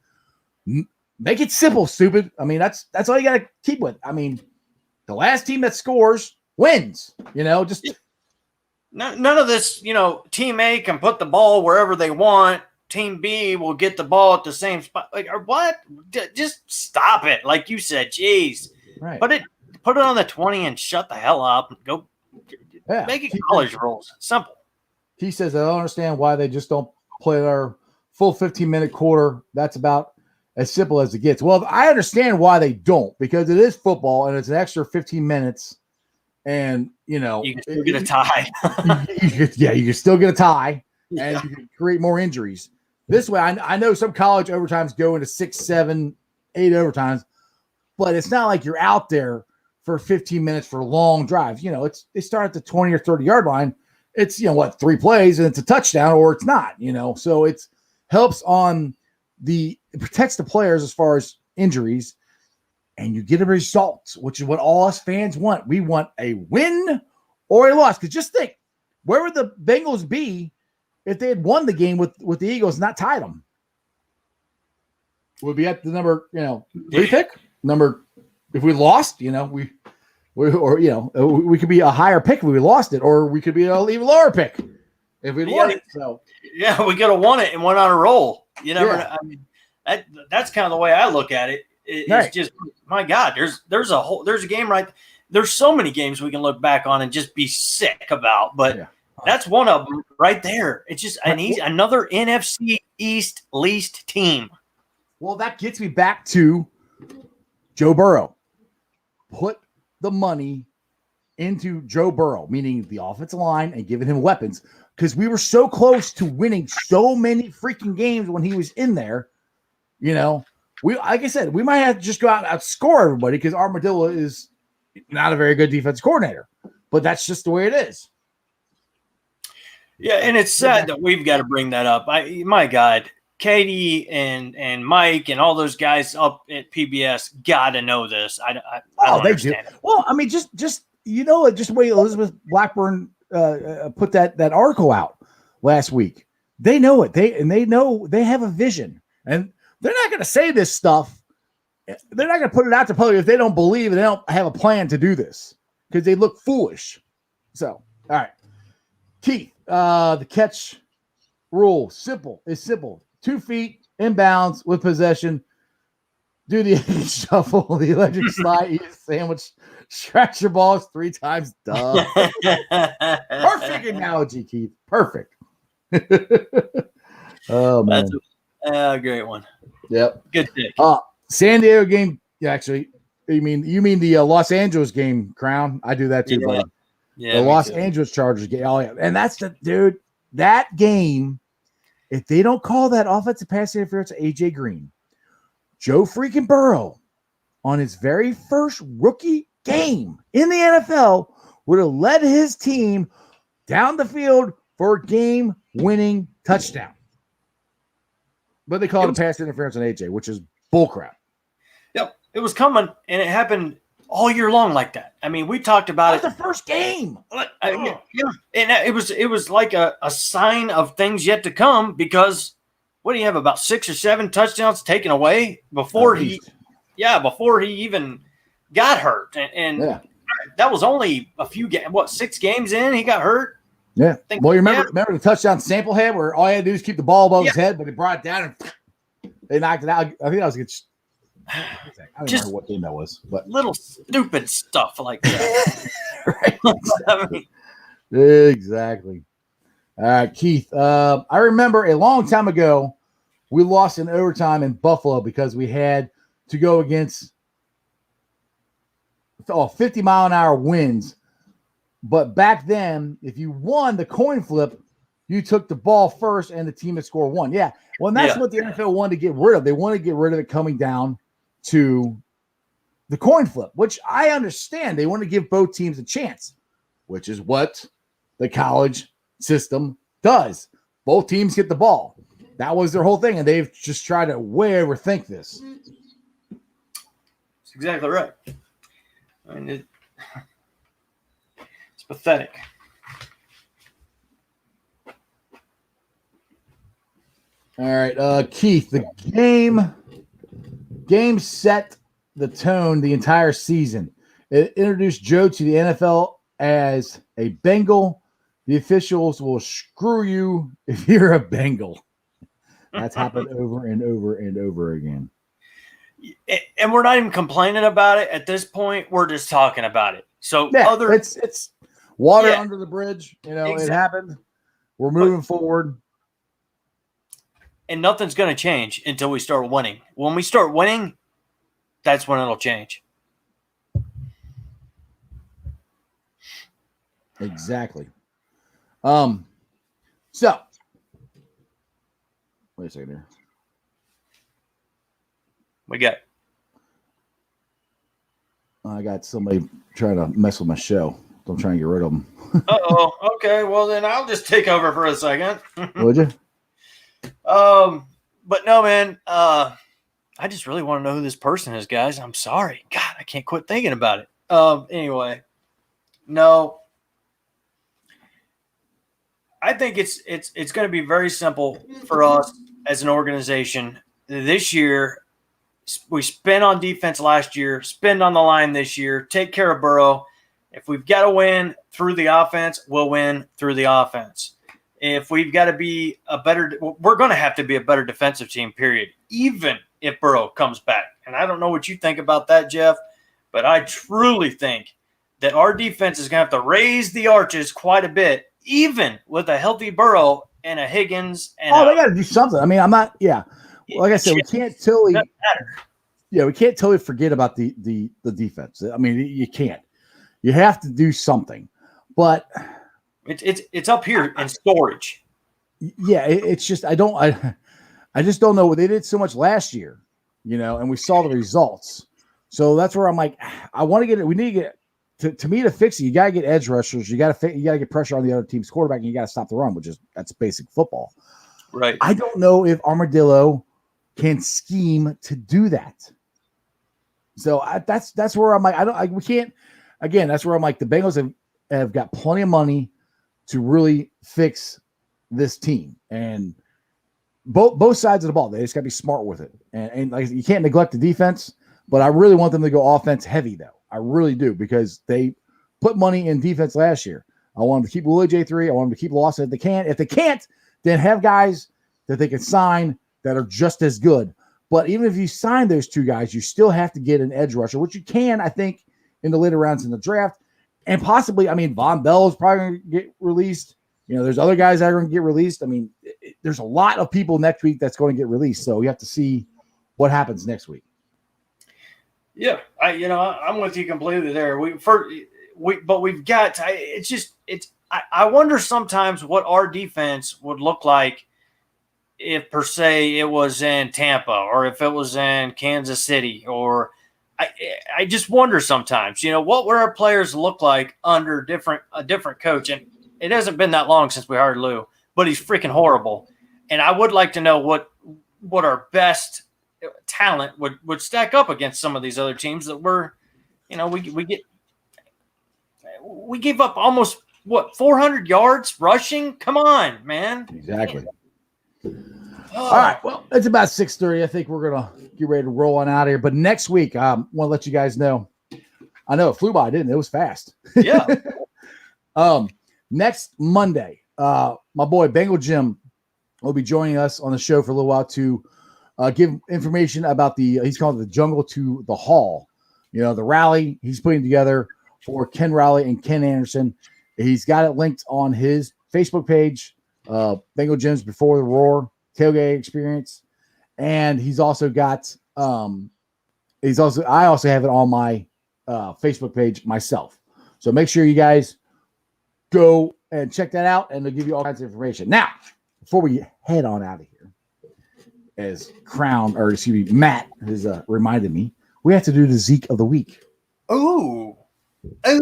make it simple, stupid. I mean, that's all you got to keep with. I mean, the last team that scores wins. Just none of this. Team A can put the ball wherever they want. team B will get the ball at the same spot. Like, or what? Just stop it. Like you said, jeez. Right. Put it on the 20 and shut the hell up. Go make it college rules. Simple. He says, I don't understand why they just don't play their full 15-minute quarter. That's about as simple as it gets. Well, I understand why they don't, because it is football and it's an extra 15 minutes. And, you can still get a tie. you can still get a tie, and you can create more injuries. This way, I know some college overtimes go into 6, 7, 8 overtimes, but it's not like you're out there for 15 minutes for long drives. They start at the 20 or 30-yard line. It's, 3 plays, and it's a touchdown, or it's not, So it helps it protects the players as far as injuries, and you get a result, which is what all us fans want. We want a win or a loss. Because just think, where would the Bengals be if they had won the game with the Eagles and not tied them? Would be at the number, 3 pick? If we lost, we could be a higher pick if we lost it, or we could be an even lower pick if we won it. So yeah, we could have won it and went on a roll. I mean, that's kind of the way I look at it. It's just, my God, there's a game right. There's so many games we can look back on and just be sick about, but that's one of them right there. It's just another NFC East least team. Well, that gets me back to Joe Burrow. Put the money into Joe Burrow, meaning the offensive line, and giving him weapons, because we were so close to winning so many freaking games when he was in there. Like I said, we might have to just go out and outscore everybody, because Armadillo is not a very good defense coordinator, but that's just the way it is. Yeah, and it's sad that we've got to bring that up. My God, Katie and Mike and all those guys up at PBS got to know this. I don't understand it. Well, I mean, just the way Elizabeth Blackburn put that article out last week. They know it. They know they have a vision, and they're not going to say this stuff. They're not going to put it out to public if they don't believe and they don't have a plan to do this, because they look foolish. So, all right. Keith, the catch rule, simple. 2 feet inbounds with possession. Do the shuffle, the electric slide, eat a sandwich, stretch your balls 3 times. Duh. Perfect analogy, Keith. Perfect. Oh, man. That's a great one. Yep. Good pick. San Diego game. Yeah, actually, you mean the Los Angeles game, Crown? I do that too, buddy. Yeah. The Los Angeles Chargers game. Oh, yeah. And that's that game. If they don't call that offensive pass interference to AJ Green, Joe freaking Burrow, on his very first rookie game in the NFL, would have led his team down the field for a game-winning touchdown. But they called it pass interference on AJ, which is bullcrap. Yep, it was coming, and it happened all year long like that. I mean, we talked about it. The first game. Yeah, and it was like a sign of things yet to come, because what do you have, about 6 or 7 touchdowns taken away before he even got hurt, and that was only a few games. 6 games in, he got hurt. Yeah. Well, you remember the touchdown sample head where all he had to do is keep the ball above his head, but he brought it down and they knocked it out. I think that was against. I don't remember what game that was, but little stupid stuff like that. Right. Exactly. All right, Keith. I remember a long time ago, we lost in overtime in Buffalo because we had to go against 50-mile-an-hour winds. But back then, if you won the coin flip, you took the ball first and the team that scored won. Yeah. Well, and that's what the NFL wanted to get rid of. They wanted to get rid of it coming down to the coin flip, which I understand. They want to give both teams a chance, which is what the college system does. Both teams get the ball. That was their whole thing, and they've just tried to way overthink this. That's exactly right. I mean, it's pathetic. All right, Keith, the game set the tone the entire season. It introduced Joe to the NFL as a Bengal. The officials will screw you if you're a Bengal. That's happened over and over and over again. And we're not even complaining about it at this point. We're just talking about it. So yeah, it's water under the bridge. Exactly. It happened. We're moving forward. And nothing's going to change until we start winning. When we start winning, that's when it'll change. Exactly. So wait a second here. I got somebody trying to mess with my show. I'm trying to get rid of them. Okay. Well, then I'll just take over for a second. Would you? But no, man. I just really want to know who this person is, guys. I'm sorry. God, I can't quit thinking about it. Anyway, no. I think it's going to be very simple for us as an organization this year. We spent on defense last year, spend on the line this year, take care of Burrow. If we've got to win through the offense, we'll win through the offense. If we've got to be we're going to have to be a better defensive team, period, even if Burrow comes back. And I don't know what you think about that, Jeff, but I truly think that our defense is going to have to raise the arches quite a bit, even with a healthy Burrow and a Higgins. And they got to do something. I mean, I'm not, like I said, we can't totally, we can't totally forget about the defense. I mean, you can't. You have to do something, but it's up here in storage. Yeah, it's just I just don't know what they did so much last year, and we saw the results. So that's where I'm like, I want to get it. We need to get to me to fix it. You got to get edge rushers. You got to get pressure on the other team's quarterback, and you got to stop the run, that's basic football. Right. I don't know if Armadillo can scheme to do that. So that's where I'm like, we can't. Again, that's where I'm like, the Bengals have got plenty of money to really fix this team, and both sides of the ball. They just got to be smart with it, and like, you can't neglect the defense. But I really want them to go offense heavy, though. I really do, because they put money in defense last year. I want them to keep Willie J3. I want them to keep Lawson if they can. If they can't, then have guys that they can sign that are just as good. But even if you sign those two guys, you still have to get an edge rusher, which you can, I think, in the later rounds in the draft. And possibly, Von Bell is probably going to get released. There's other guys that are going to get released. There's a lot of people next week that's going to get released. So you have to see what happens next week. Yeah, I'm with you completely there. But we've got to, I wonder sometimes what our defense would look like if, per se, it was in Tampa or if it was in Kansas City, or I just wonder sometimes, what would our players look like under a different coach? And it hasn't been that long since we hired Lou, but he's freaking horrible. And I would like to know what our best talent would stack up against some of these other teams that we gave up almost 400 yards rushing. Come on, man. Exactly. All right. Well, it's about 6:30. I think we're gonna get ready to roll on out of here. But next week, I want to let you guys know. I know it flew by, didn't it? It was fast. Yeah. Next Monday, my boy Bengal Jim will be joining us on the show for a little while to give information about he's calling it the Jungle to the Hall. The rally he's putting together for Ken Riley and Ken Anderson. He's got it linked on his Facebook page, Bengal Jim's Before the Roar Tailgate Experience. And he's also got, I also have it on my Facebook page myself. So make sure you guys go and check that out, and they'll give you all kinds of information. Now, before we head on out of here, as Matt has reminded me, we have to do the Zeke of the week. Ooh, I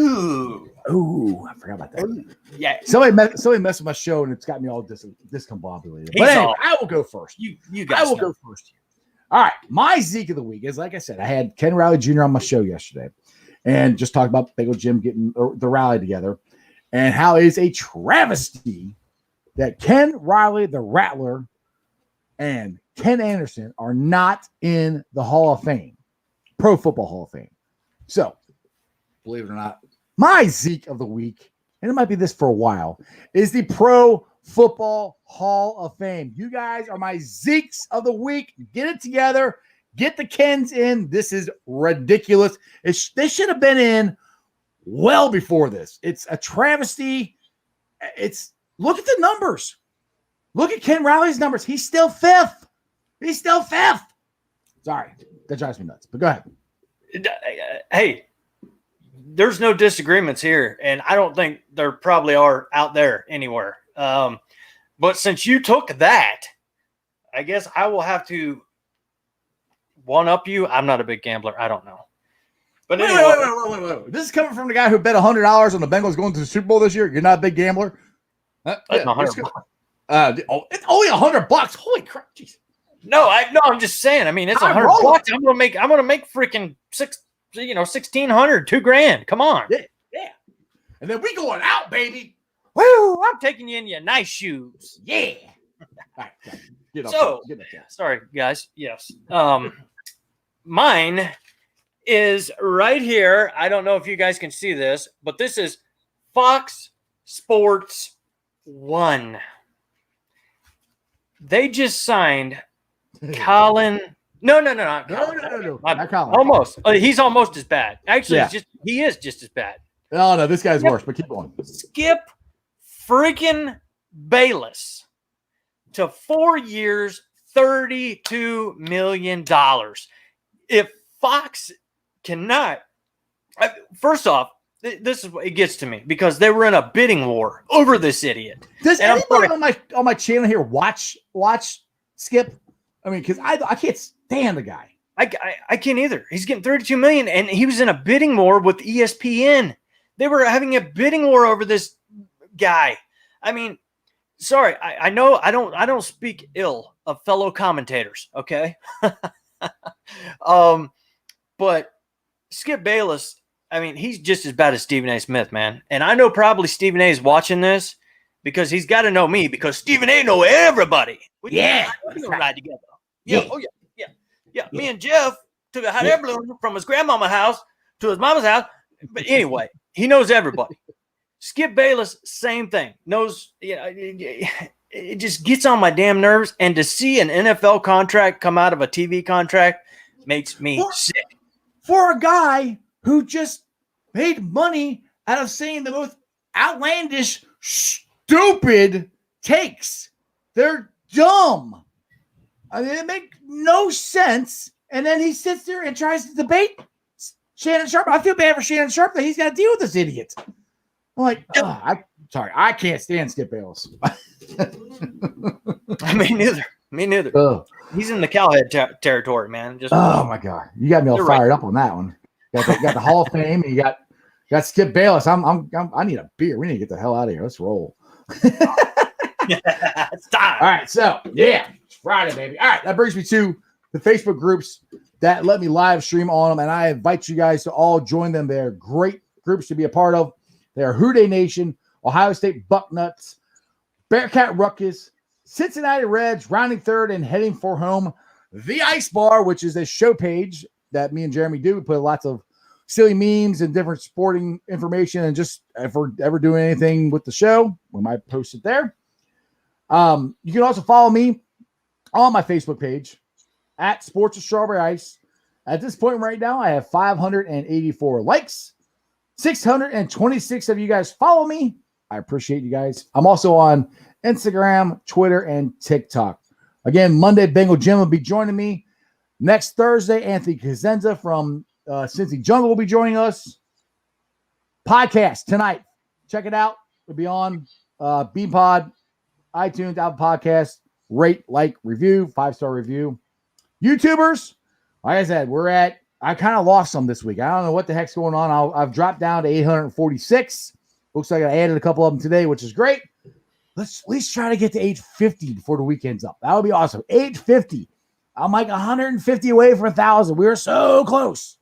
forgot about that. Ooh. Yeah. Somebody messed with my show, and it's got me all discombobulated. But anyway, I will go first. You guys. I will go first here. All right, my Zeke of the week is, like I said, I had Ken Riley Jr. on my show yesterday, and just talked about Bagel Jim getting the rally together, and how it is a travesty that Ken Riley, the Rattler, and Ken Anderson are not in the Hall of Fame, Pro Football Hall of Fame. So, believe it or not, my Zeke of the week, and it might be this for a while, is the Pro Football Hall of Fame. You guys are my Zeeks of the week. Get it together. Get the Kens in. This is ridiculous. They should have been in well before this. It's a travesty. Look at the numbers. Look at Ken Riley's numbers. He's still fifth. Sorry, that drives me nuts. But go ahead. Hey, there's no disagreements here, and I don't think there probably are out there anywhere. But since you took that, I guess I will have to one up you. I'm not a big gambler. I don't know. But anyway, wait. This is coming from the guy who bet $100 on the Bengals going to the Super Bowl this year. You're not a big gambler. That's $100. It's only $100. Holy crap! Jeez. No, I'm just saying. I mean, it's $100. I'm gonna make freaking $1,600, $2,000. Come on. Yeah. And then we going out, baby. Woo! I'm taking you in your nice shoes. Yeah. All right, get up. Sorry, guys. Yes. Mine is right here. I don't know if you guys can see this, but this is Fox Sports 1. They just signed Callahan. No. Not Callahan. Almost. He's almost as bad. Actually, he is just as bad. No, this guy's worse, but keep going. Skip freaking Bayless to 4 years, $32 million. If Fox cannot, first off, this is what it gets to me because they were in a bidding war over this idiot. Does anybody on my channel here watch Skip? I mean, because I can't stand the guy. I can't either. He's getting $32 million, and he was in a bidding war with ESPN. They were having a bidding war over this guy. I mean, sorry, I know I don't speak ill of fellow commentators. Okay, but Skip Bayless. I mean, he's just as bad as Stephen A. Smith, man. And I know probably Stephen A. is watching this because he's got to know me because Stephen A. know everybody. We ride together. Yeah. Oh, yeah. Me and Jeff took a hot air balloon from his grandmama's house to his mama's house. But anyway, he knows everybody. Skip Bayless, same thing. Knows, it just gets on my damn nerves. And to see an NFL contract come out of a TV contract makes me sick. For a guy who just made money out of saying the most outlandish, stupid takes. They're dumb. I mean, they make no sense. And then he sits there and tries to debate Shannon Sharpe. I feel bad for Shannon Sharpe that he's got to deal with this idiot. I'm like, I can't stand Skip Bayless. Me neither. Ugh. He's in the Callahan territory, man. My God, you got me all fired up on that one. Got the Hall of Fame, and you got Skip Bayless. I need a beer. We need to get the hell out of here. Let's roll. It's time. All right, so it's Friday, baby. All right, that brings me to the Facebook groups that let me live stream on them, and I invite you guys to all join them. They're great groups to be a part of. They are Houday Nation, Ohio State Bucknuts, Bearcat Ruckus, Cincinnati Reds, rounding third and heading for home. The Ice Bar, which is a show page that me and Jeremy do. We put lots of silly memes and different sporting information, and just if we're ever doing anything with the show, we might post it there. You can also follow me on my Facebook page at Sports with Strawberry Ice. At this point right now, I have 584 likes. 626 of you guys follow me. I appreciate you guys. I'm also on Instagram, Twitter, and TikTok. Again, Monday, Bengal Jim will be joining me. Next Thursday, Anthony Kazenza from Cincy Jungle will be joining us. Podcast tonight. Check it out. It'll be on BeanPod, iTunes, Apple Podcasts. Rate, like, review, 5-star review. YouTubers, like I said, I kind of lost some this week. I don't know what the heck's going on. I've dropped down to 846. Looks like I added a couple of them today, which is great. Let's at least try to get to 850 before the weekend's up. That would be awesome. 850. I'm like 150 away from 1,000. We were so close.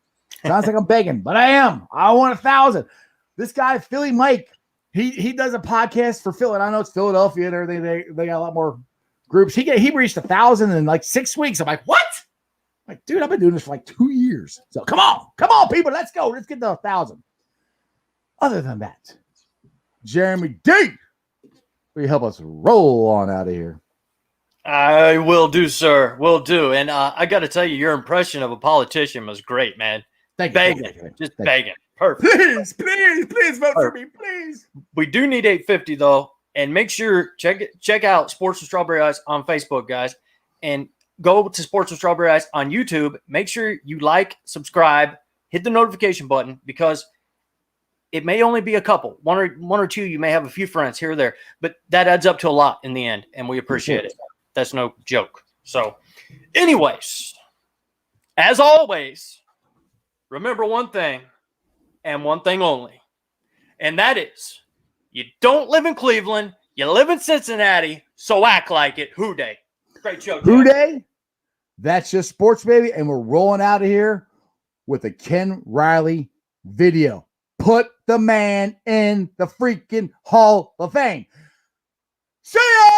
Sounds like I'm begging, but I am. I want 1,000. This guy, Philly Mike, he does a podcast for Philly. I know it's Philadelphia and everything. They got a lot more groups. He reached 1,000 in like 6 weeks. I'm like, what? I'm like, dude, I've been doing this for like 2 years. So come on, people. Let's go. Let's get to 1,000. Other than that, Jeremy D. Will you help us roll on out of here? I will do, sir. Will do. And I got to tell you, your impression of a politician was great, man. Thank you. Begging. Just begging. Perfect. Please vote for me, please. We do need 850 though, and make sure check out Sports with Strawberry Eyes on Facebook, guys, and go to Sports with Strawberry Eyes on YouTube. Make sure you like, subscribe, hit the notification button, because it may only be a couple, one or two. You may have a few friends here or there, but that adds up to a lot in the end, and we appreciate it. That's no joke. So, anyways, as always, remember one thing and one thing only, and that is, you don't live in Cleveland, you live in Cincinnati, so act like it. Who Day. Great show, Jack. Who Day? That's just sports, baby, and we're rolling out of here with a Ken Riley video. Put the man in the freaking Hall of Fame. See ya!